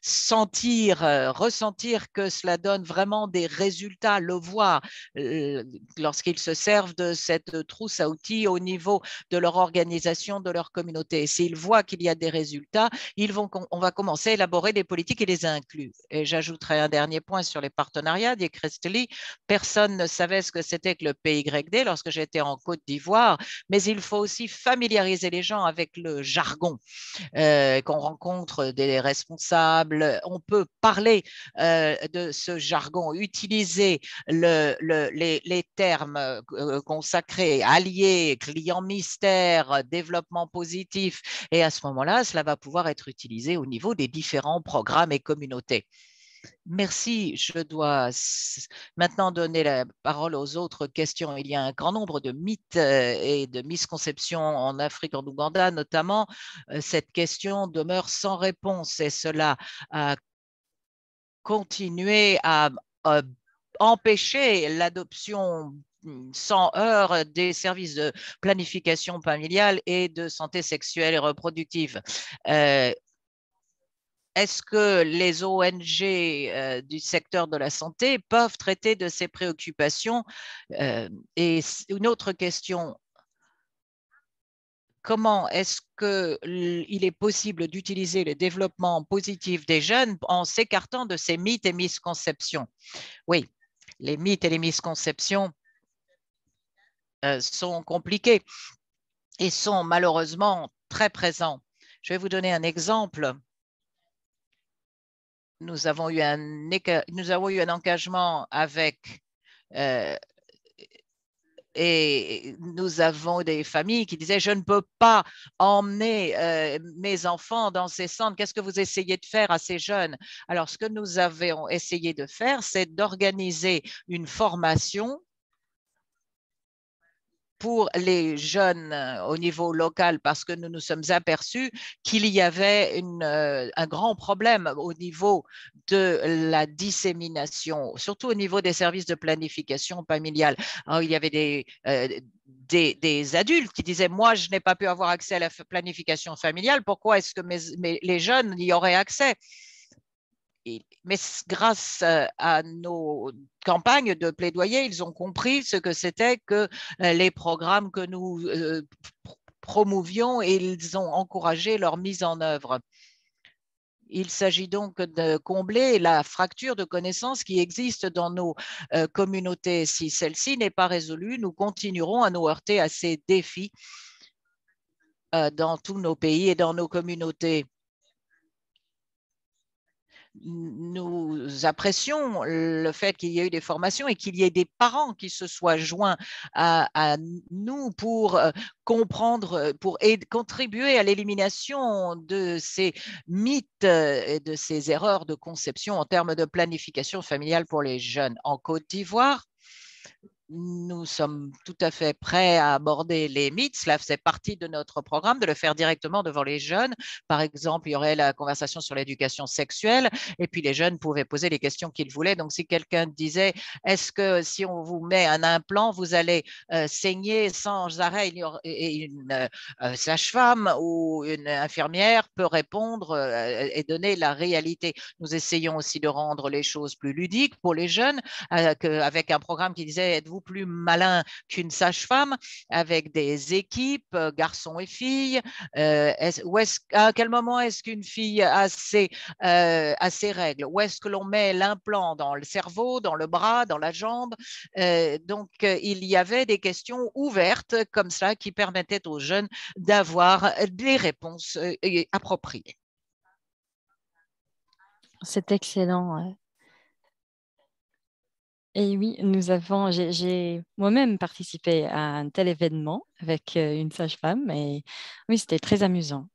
B: sentir, ressentir que cela donne vraiment des résultats, le voir lorsqu'ils se servent de cette trousse à outils au niveau de leur organisation, de leur communauté. S'ils voient qu'il y a des résultats, on va commencer à élaborer des politiques et les inclure. Et j'ajouterai un dernier point sur les partenariats, dit Christely. Personne ne savait ce que c'était que le PYD lorsque j'étais en Côte d'Ivoire, mais il faut aussi familiariser les gens avec le jargon. Qu'on rencontre des responsables, on peut parler de ce jargon, utiliser les termes consacrés, alliés, client mystère, développement positif, et à ce moment-là, cela va pouvoir être utilisé au niveau des différents programmes et communautés. Merci. Je dois maintenant donner la parole aux autres questions. Il y a un grand nombre de mythes et de misconceptions en Afrique, en Ouganda notamment. Cette question demeure sans réponse et cela a continué à empêcher l'adoption sans heurts des services de planification familiale et de santé sexuelle et reproductive. Est-ce que les ONG du secteur de la santé peuvent traiter de ces préoccupations? Et une autre question, comment est-ce qu'il est possible d'utiliser le développement positif des jeunes en s'écartant de ces mythes et misconceptions? Oui, les mythes et les misconceptions sont compliqués et sont malheureusement très présents. Je vais vous donner un exemple. Nous avons eu un engagement avec et nous avons des familles qui disaient « Je ne peux pas emmener mes enfants dans ces centres. Qu'est-ce que vous essayez de faire à ces jeunes ?» Alors, ce que nous avons essayé de faire, c'est d'organiser une formation pour les jeunes au niveau local parce que nous nous sommes aperçus qu'il y avait un grand problème au niveau de la dissémination, surtout au niveau des services de planification familiale. Alors, il y avait des adultes qui disaient « Moi, je n'ai pas pu avoir accès à la planification familiale. Pourquoi est-ce que les jeunes y auraient accès ?» Mais grâce à nos campagnes de plaidoyer, ils ont compris ce que c'était que les programmes que nous promouvions et ils ont encouragé leur mise en œuvre. Il s'agit donc de combler la fracture de connaissances qui existe dans nos communautés. Si celle-ci n'est pas résolue, nous continuerons à nous heurter à ces défis dans tous nos pays et dans nos communautés. Nous apprécions le fait qu'il y ait eu des formations et qu'il y ait des parents qui se soient joints à nous pour comprendre, pour contribuer à l'élimination de ces mythes et de ces erreurs de conception en termes de planification familiale pour les jeunes. En Côte d'Ivoire, nous sommes tout à fait prêts à aborder les mythes. Cela faisait partie de notre programme, de le faire directement devant les jeunes. Par exemple, il y aurait la conversation sur l'éducation sexuelle et puis les jeunes pouvaient poser les questions qu'ils voulaient. Donc, si quelqu'un disait, est-ce que si on vous met un implant, vous allez saigner sans arrêt, et une sage-femme ou une infirmière peut répondre et donner la réalité. Nous essayons aussi de rendre les choses plus ludiques pour les jeunes avec un programme qui disait êtes-vous plus malin qu'une sage-femme, avec des équipes, garçons et filles. À quel moment est-ce qu'une fille a ses règles? Où est-ce que l'on met l'implant? Dans le cerveau, dans le bras, dans la jambe? Donc, il y avait des questions ouvertes comme ça qui permettaient aux jeunes d'avoir des réponses appropriées.
C: C'est excellent. Et oui, j'ai moi-même participé à un tel événement avec une sage-femme et oui, c'était très amusant.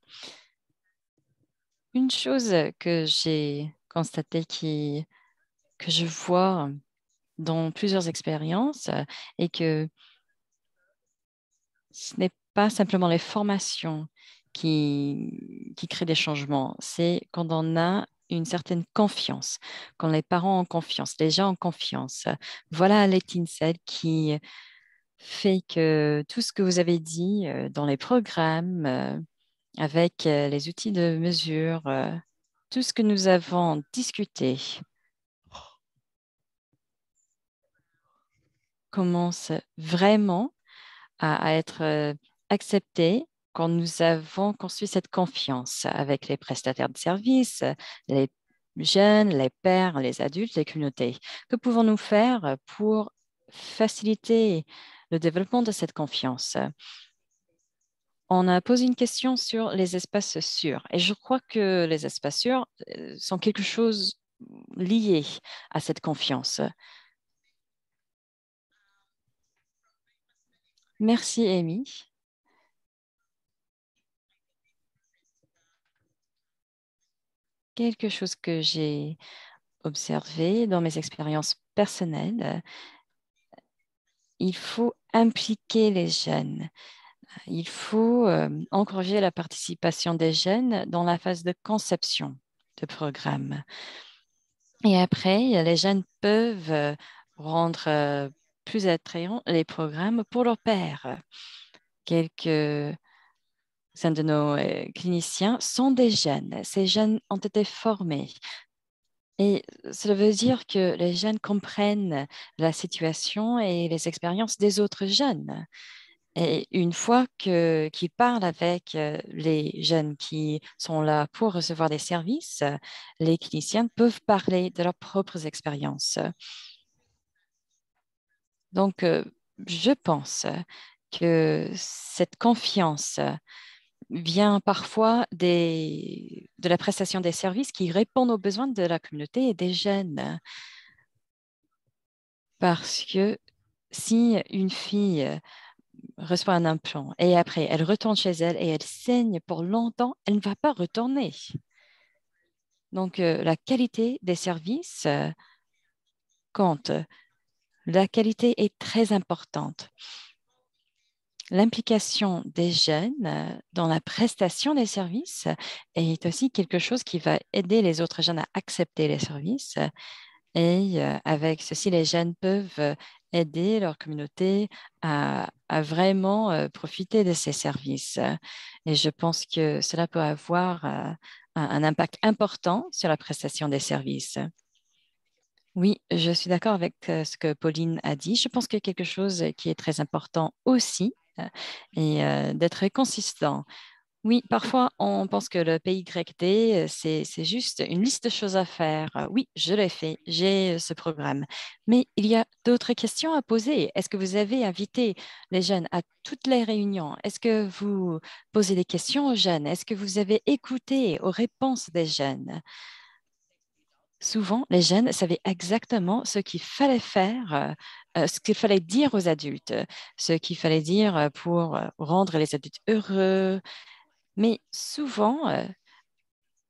C: Une chose que j'ai constatée que je vois dans plusieurs expériences est que ce n'est pas simplement les formations qui créent des changements, c'est quand on a une certaine confiance, quand les parents ont confiance, les gens ont confiance. Voilà l'étincelle qui fait que tout ce que vous avez dit dans les programmes, avec les outils de mesure, tout ce que nous avons discuté commence vraiment à être accepté quand nous avons construit cette confiance avec les prestataires de services, les jeunes, les pères, les adultes, les communautés. Que pouvons-nous faire pour faciliter le développement de cette confiance? On a posé une question sur les espaces sûrs et je crois que les espaces sûrs sont quelque chose lié à cette confiance. Merci, Amy. Quelque chose que j'ai observé dans mes expériences personnelles, il faut impliquer les jeunes. Il faut encourager la participation des jeunes dans la phase de conception de programme. Et après, les jeunes peuvent rendre plus attrayants les programmes pour leurs pairs. Quelques-uns de nos cliniciens sont des jeunes. Ces jeunes ont été formés. Et cela veut dire que les jeunes comprennent la situation et les expériences des autres jeunes. Et une fois qu'ils parlent avec les jeunes qui sont là pour recevoir des services, les cliniciens peuvent parler de leurs propres expériences. Donc, je pense que cette confiance vient parfois de la prestation des services qui répondent aux besoins de la communauté et des jeunes. Parce que si une fille reçoit un implant et après elle retourne chez elle et elle saigne pour longtemps, elle ne va pas retourner. Donc, la qualité des services compte. La qualité est très importante. L'implication des jeunes dans la prestation des services est aussi quelque chose qui va aider les autres jeunes à accepter les services. Et avec ceci, les jeunes peuvent aider leur communauté à vraiment profiter de ces services. Et je pense que cela peut avoir un impact important sur la prestation des services. Oui, je suis d'accord avec ce que Pauline a dit. Je pense que quelque chose qui est très important aussi est d'être consistant. Oui, parfois on pense que le PYD, c'est juste une liste de choses à faire. Oui, je l'ai fait, j'ai ce programme. Mais il y a d'autres questions à poser. Est-ce que vous avez invité les jeunes à toutes les réunions? Est-ce que vous posez des questions aux jeunes? Est-ce que vous avez écouté aux réponses des jeunes? Souvent, les jeunes savaient exactement ce qu'il fallait faire, ce qu'il fallait dire aux adultes, ce qu'il fallait dire pour rendre les adultes heureux. Mais souvent,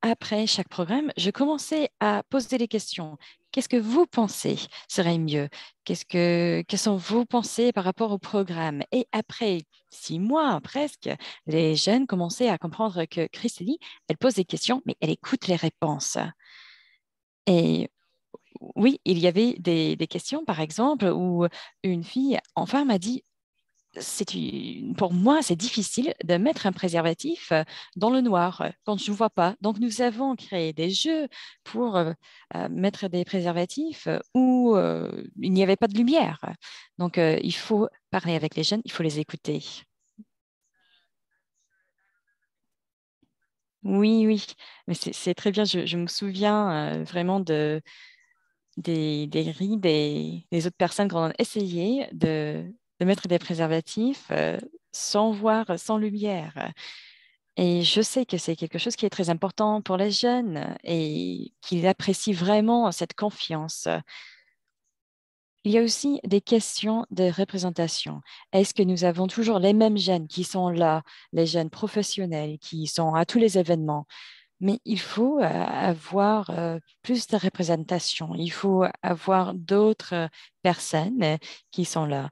C: après chaque programme, je commençais à poser des questions. qu'est-ce que vous pensez serait mieux? Quelles sont vos pensées par rapport au programme? Et après 6 mois presque, les jeunes commençaient à comprendre que Christine, elle pose des questions, mais elle écoute les réponses. Et oui, il y avait des questions, par exemple, où une fille enfin m'a dit, pour moi, c'est difficile de mettre un préservatif dans le noir quand je ne vois pas. Donc, nous avons créé des jeux pour mettre des préservatifs où il n'y avait pas de lumière. Donc, il faut parler avec les jeunes, il faut les écouter. Oui, oui, mais c'est très bien. Je me souviens vraiment des rides des autres personnes qui ont essayé de mettre des préservatifs sans voir, sans lumière. Et je sais que c'est quelque chose qui est très important pour les jeunes et qu'ils apprécient vraiment cette confiance. Il y a aussi des questions de représentation. Est-ce que nous avons toujours les mêmes jeunes qui sont là, les jeunes professionnels qui sont à tous les événements? Mais il faut avoir plus de représentation. Il faut avoir d'autres personnes qui sont là.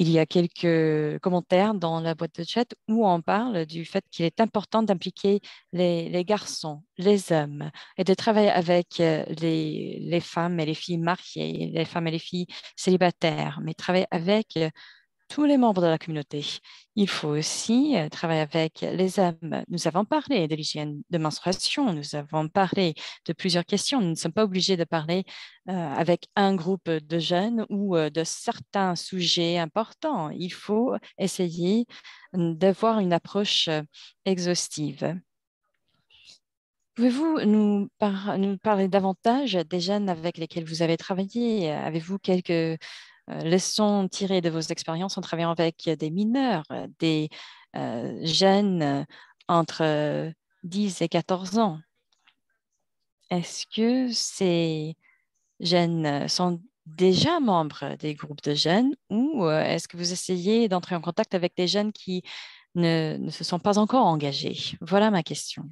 C: Il y a quelques commentaires dans la boîte de chat où on parle du fait qu'il est important d'impliquer les garçons, les hommes, et de travailler avec les femmes et les filles mariées, les femmes et les filles célibataires, mais travailler avec tous les membres de la communauté. Il faut aussi travailler avec les hommes. Nous avons parlé de l'hygiène de menstruation, nous avons parlé de plusieurs questions. Nous ne sommes pas obligés de parler avec un groupe de jeunes ou de certains sujets importants. Il faut essayer d'avoir une approche exhaustive. Pouvez-vous nous parler davantage des jeunes avec lesquels vous avez travaillé? Avez-vous quelques leçons tirées de vos expériences en travaillant avec des mineurs, des jeunes entre 10 et 14 ans? Est-ce que ces jeunes sont déjà membres des groupes de jeunes ou est-ce que vous essayez d'entrer en contact avec des jeunes qui ne se sont pas encore engagés? Voilà ma question.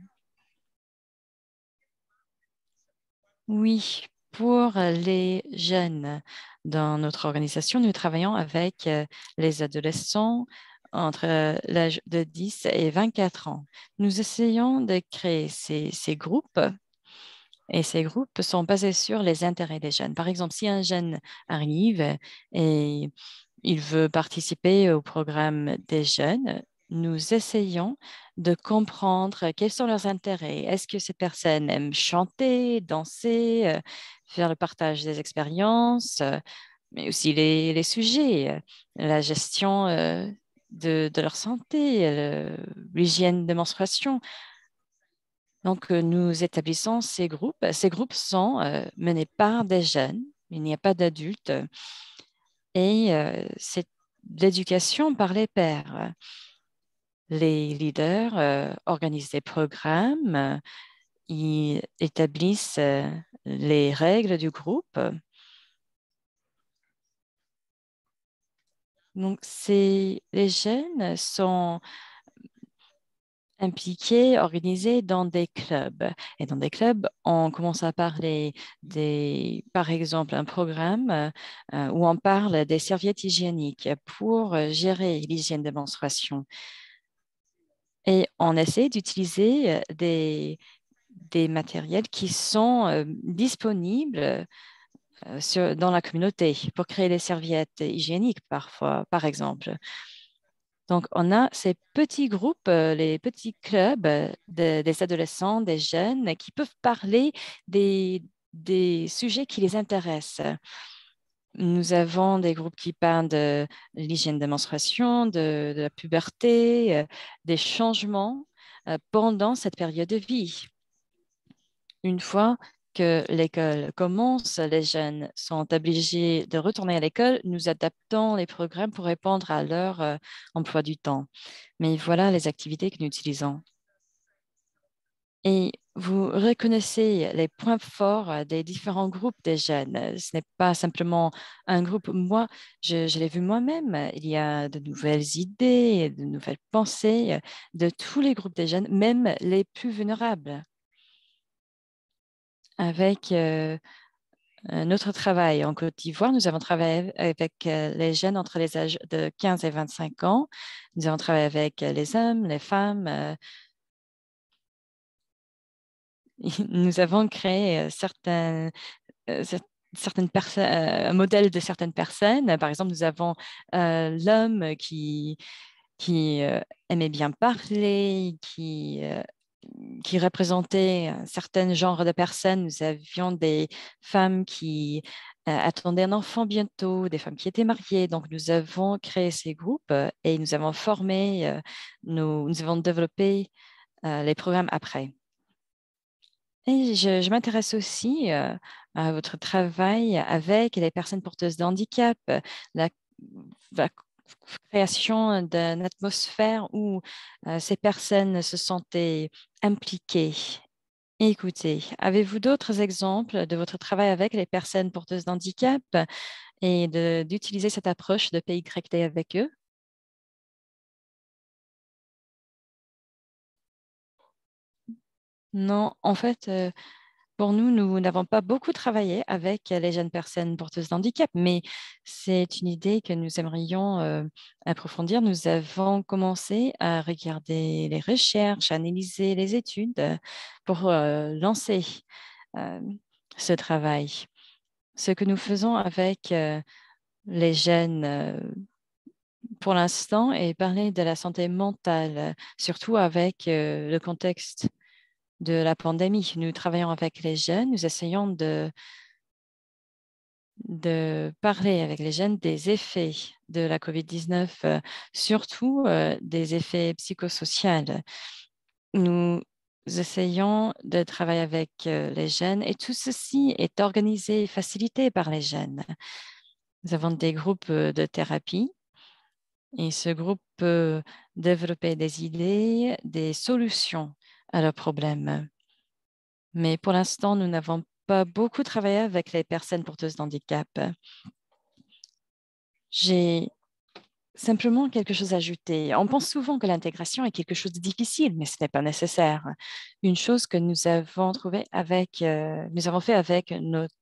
C: Oui, pour les jeunes dans notre organisation, nous travaillons avec les adolescents entre l'âge de 10 et 24 ans. Nous essayons de créer ces groupes et ces groupes sont basés sur les intérêts des jeunes. Par exemple, si un jeune arrive et il veut participer au programme des jeunes, nous essayons de comprendre quels sont leurs intérêts. Est-ce que ces personnes aiment chanter, danser, faire le partage des expériences, mais aussi les sujets, la gestion de leur santé, l'hygiène de menstruation. Donc, nous établissons ces groupes. Ces groupes sont menés par des jeunes. Il n'y a pas d'adultes. Et c'est l'éducation par les pairs. Les leaders organisent des programmes, ils établissent les règles du groupe. Donc, les jeunes sont impliqués, organisés dans des clubs. Et dans des clubs, on commence à parler par exemple, un programme où on parle des serviettes hygiéniques pour gérer l'hygiène de menstruation. Et on essaie d'utiliser des matériels qui sont disponibles dans la communauté pour créer des serviettes hygiéniques parfois, par exemple. Donc, on a ces petits groupes, les petits clubs des adolescents, des jeunes qui peuvent parler des sujets qui les intéressent. Nous avons des groupes qui parlent de l'hygiène de menstruation, de la puberté, des changements pendant cette période de vie. Une fois que l'école commence, les jeunes sont obligés de retourner à l'école. Nous adaptons les programmes pour répondre à leur emploi du temps. Mais voilà les activités que nous utilisons. Et vous reconnaissez les points forts des différents groupes des jeunes. Ce n'est pas simplement un groupe. Moi, je l'ai vu moi-même. Il y a de nouvelles idées, de nouvelles pensées de tous les groupes des jeunes, même les plus vulnérables. Avec notre travail en Côte d'Ivoire, nous avons travaillé avec les jeunes entre les âges de 15 et 25 ans. Nous avons travaillé avec les hommes, les femmes. Nous avons créé certaines personnes, un modèle de certaines personnes. Par exemple, nous avons l'homme qui aimait bien parler, qui représentait un certain genre de personnes. Nous avions des femmes qui attendaient un enfant bientôt, des femmes qui étaient mariées. Donc, nous avons créé ces groupes et nous avons formé, nous avons développé les programmes après. Et je m'intéresse aussi à votre travail avec les personnes porteuses de handicap, la, la création d'une atmosphère où ces personnes se sentaient impliquées. Écoutez, avez-vous d'autres exemples de votre travail avec les personnes porteuses de handicap et d'utiliser cette approche de PYT avec eux? Non, en fait, pour nous, nous n'avons pas beaucoup travaillé avec les jeunes personnes porteuses de handicap, mais c'est une idée que nous aimerions approfondir. Nous avons commencé à regarder les recherches, analyser les études pour lancer euh, ce travail. Ce que nous faisons avec les jeunes pour l'instant est parler de la santé mentale, surtout avec le contexte de la pandémie. Nous travaillons avec les jeunes, nous essayons de parler avec les jeunes des effets de la COVID-19, surtout des effets psychosociaux. Nous essayons de travailler avec les jeunes et tout ceci est organisé et facilité par les jeunes. Nous avons des groupes de thérapie et ce groupe peut développer des idées, des solutions à leurs problèmes. Mais pour l'instant, nous n'avons pas beaucoup travaillé avec les personnes porteuses d'handicap. J'ai simplement quelque chose à ajouter. On pense souvent que l'intégration est quelque chose de difficile, mais ce n'est pas nécessaire. Une chose que nous avons trouvé nous avons fait avec notre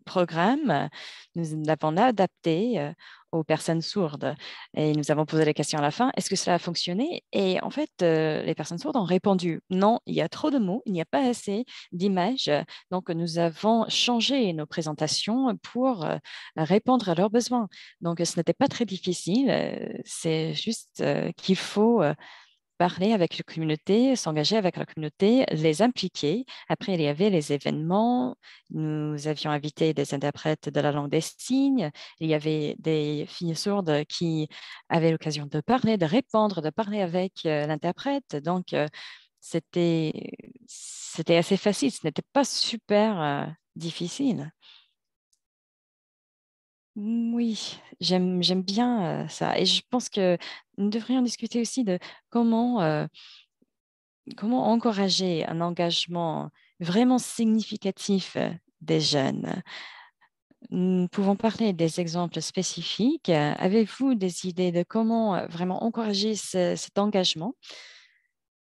C: programme, nous l'avons adapté aux personnes sourdes et nous avons posé la question à la fin, est-ce que cela a fonctionné? Et en fait, les personnes sourdes ont répondu, non, il y a trop de mots, il n'y a pas assez d'images. Donc, nous avons changé nos présentations pour répondre à leurs besoins. Donc, ce n'était pas très difficile, c'est juste qu'il faut parler avec la communauté, s'engager avec la communauté, les impliquer. Après, il y avait les événements. Nous avions invité des interprètes de la langue des signes. Il y avait des filles sourdes qui avaient l'occasion de parler, de répondre, de parler avec l'interprète. Donc, c'était assez facile. Ce n'était pas super difficile. Oui, j'aime bien ça. Et je pense que nous devrions discuter aussi de comment comment encourager un engagement vraiment significatif des jeunes? Nous pouvons parler des exemples spécifiques. Avez-vous des idées de comment vraiment encourager cet engagement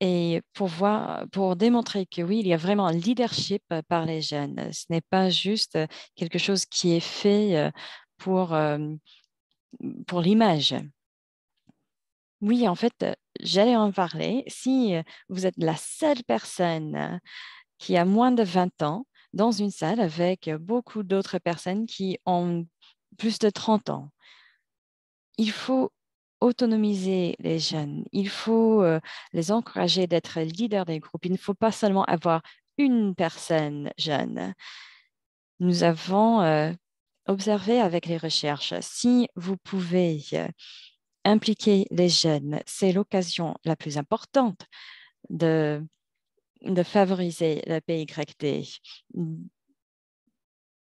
C: et pour démontrer que oui, il y a vraiment un leadership par les jeunes. Ce n'est pas juste quelque chose qui est fait pour, euh, pour l'image. Oui, en fait, j'allais en parler. Si vous êtes la seule personne qui a moins de 20 ans dans une salle avec beaucoup d'autres personnes qui ont plus de 30 ans. Il faut autonomiser les jeunes. Il faut les encourager d'être leaders des groupes. Il ne faut pas seulement avoir une personne jeune. Nous avons observé avec les recherches, si vous pouvez impliquer les jeunes, c'est l'occasion la plus importante de favoriser la PYT.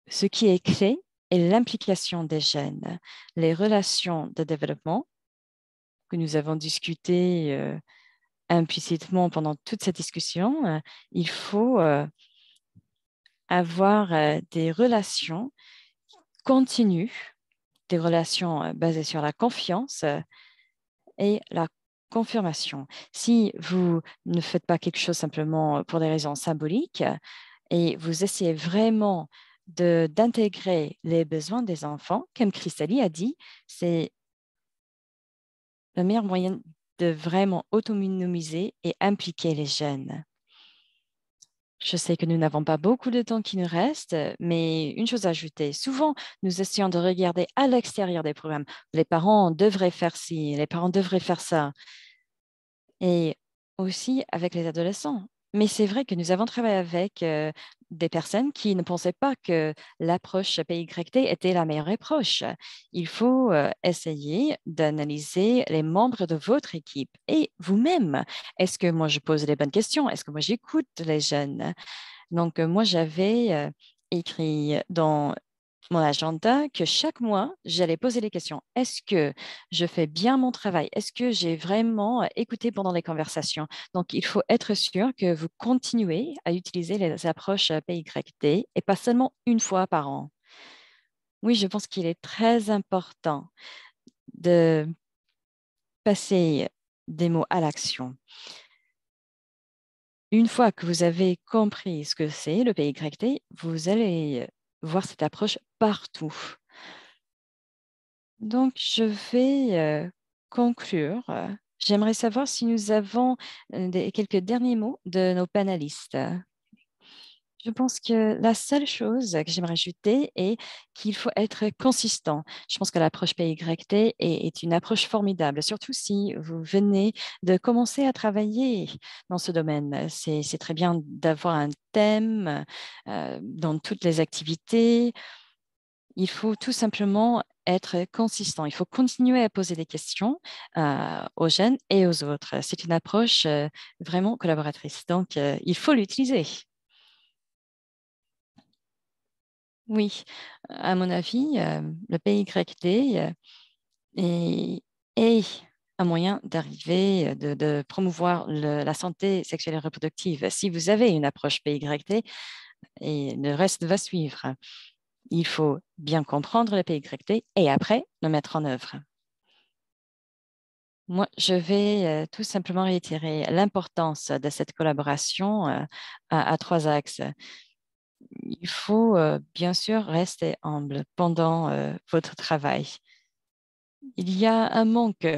C: Ce qui est clé est l'implication des jeunes, les relations de développement que nous avons discuté implicitement pendant toute cette discussion. Il faut avoir des relations continues, des relations basées sur la confiance et la confirmation. Si vous ne faites pas quelque chose simplement pour des raisons symboliques et vous essayez vraiment d'intégrer les besoins des enfants. Comme Christalie a dit, c'est le meilleur moyen de vraiment autonomiser et impliquer les jeunes. Je sais que nous n'avons pas beaucoup de temps qui nous reste, mais une chose à ajouter. Souvent, nous essayons de regarder à l'extérieur des programmes. Les parents devraient faire ci, les parents devraient faire ça. Et aussi avec les adolescents. Mais c'est vrai que nous avons travaillé avec des personnes qui ne pensaient pas que l'approche PYT était la meilleure approche. Il faut essayer d'analyser les membres de votre équipe et vous-même. Est-ce que moi, je pose les bonnes questions? Est-ce que moi, j'écoute les jeunes? Donc, moi, j'avais écrit dans mon agenda que chaque mois, j'allais poser les questions. Est-ce que je fais bien mon travail? Est-ce que j'ai vraiment écouté pendant les conversations? Donc, il faut être sûr que vous continuez à utiliser les approches PYT et pas seulement une fois par an. Oui, je pense qu'il est très important de passer des mots à l'action. Une fois que vous avez compris ce que c'est le PYT, vous allez voir cette approche partout. Donc, je vais conclure. J'aimerais savoir si nous avons quelques derniers mots de nos panélistes. Je pense que la seule chose que j'aimerais ajouter est qu'il faut être consistant. Je pense que l'approche PYT est une approche formidable, surtout si vous venez de commencer à travailler dans ce domaine. C'est très bien d'avoir un thème dans toutes les activités. Il faut tout simplement être consistant. Il faut continuer à poser des questions aux jeunes et aux autres. C'est une approche vraiment collaboratrice. Donc, il faut l'utiliser. Oui, à mon avis, le PYT est un moyen d'arriver, de promouvoir la santé sexuelle et reproductive. Si vous avez une approche PYT, et le reste va suivre. Il faut bien comprendre le PYT et après le mettre en œuvre. Moi, je vais tout simplement réitérer l'importance de cette collaboration à 3 axes. Il faut bien sûr rester humble pendant votre travail. Il y a un manque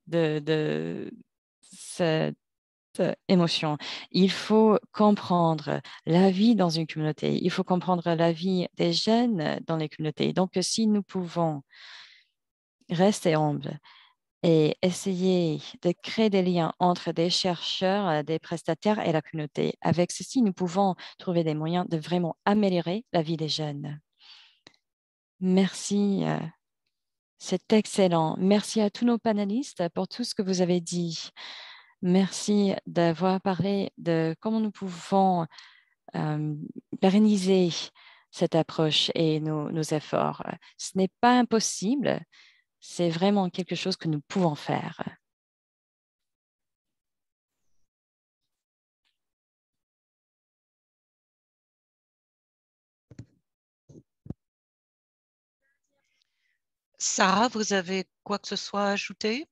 C: de cette émotion. Il faut comprendre la vie dans une communauté. Il faut comprendre la vie des jeunes dans les communautés. Donc, si nous pouvons rester humbles et essayer de créer des liens entre des chercheurs, des prestataires et la communauté. Avec ceci, nous pouvons trouver des moyens de vraiment améliorer la vie des jeunes. Merci, c'est excellent. Merci à tous nos panélistes pour tout ce que vous avez dit. Merci d'avoir parlé de comment nous pouvons pérenniser cette approche et nos efforts. Ce n'est pas impossible, c'est vraiment quelque chose que nous pouvons faire.
B: Sarah, vous avez quoi que ce soit à ajouter?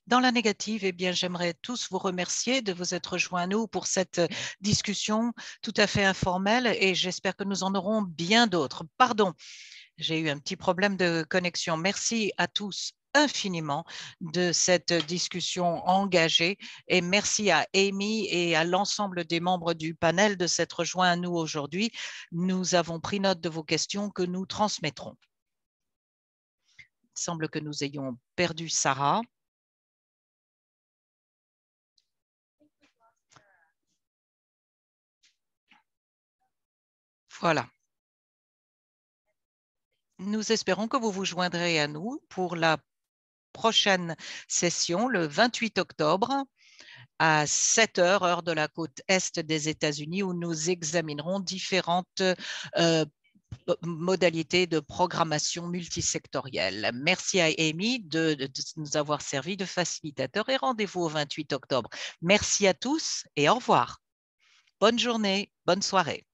B: Dans la négative, eh bien, j'aimerais tous vous remercier de vous être joints à nous pour cette discussion tout à fait informelle et j'espère que nous en aurons bien d'autres. Pardon, j'ai eu un petit problème de connexion. Merci à tous infiniment de cette discussion engagée et merci à Amy et à l'ensemble des membres du panel de s'être joints à nous aujourd'hui. Nous avons pris note de vos questions que nous transmettrons. Il semble que nous ayons perdu Sarah. Voilà. Nous espérons que vous vous joindrez à nous pour la prochaine session, le 28 octobre, à 7 heures, heure de la côte est des États-Unis, où nous examinerons différentes modalités de programmation multisectorielle. Merci à Amy de nous avoir servi de facilitateur et rendez-vous au 28 octobre. Merci à tous et au revoir. Bonne journée, bonne soirée.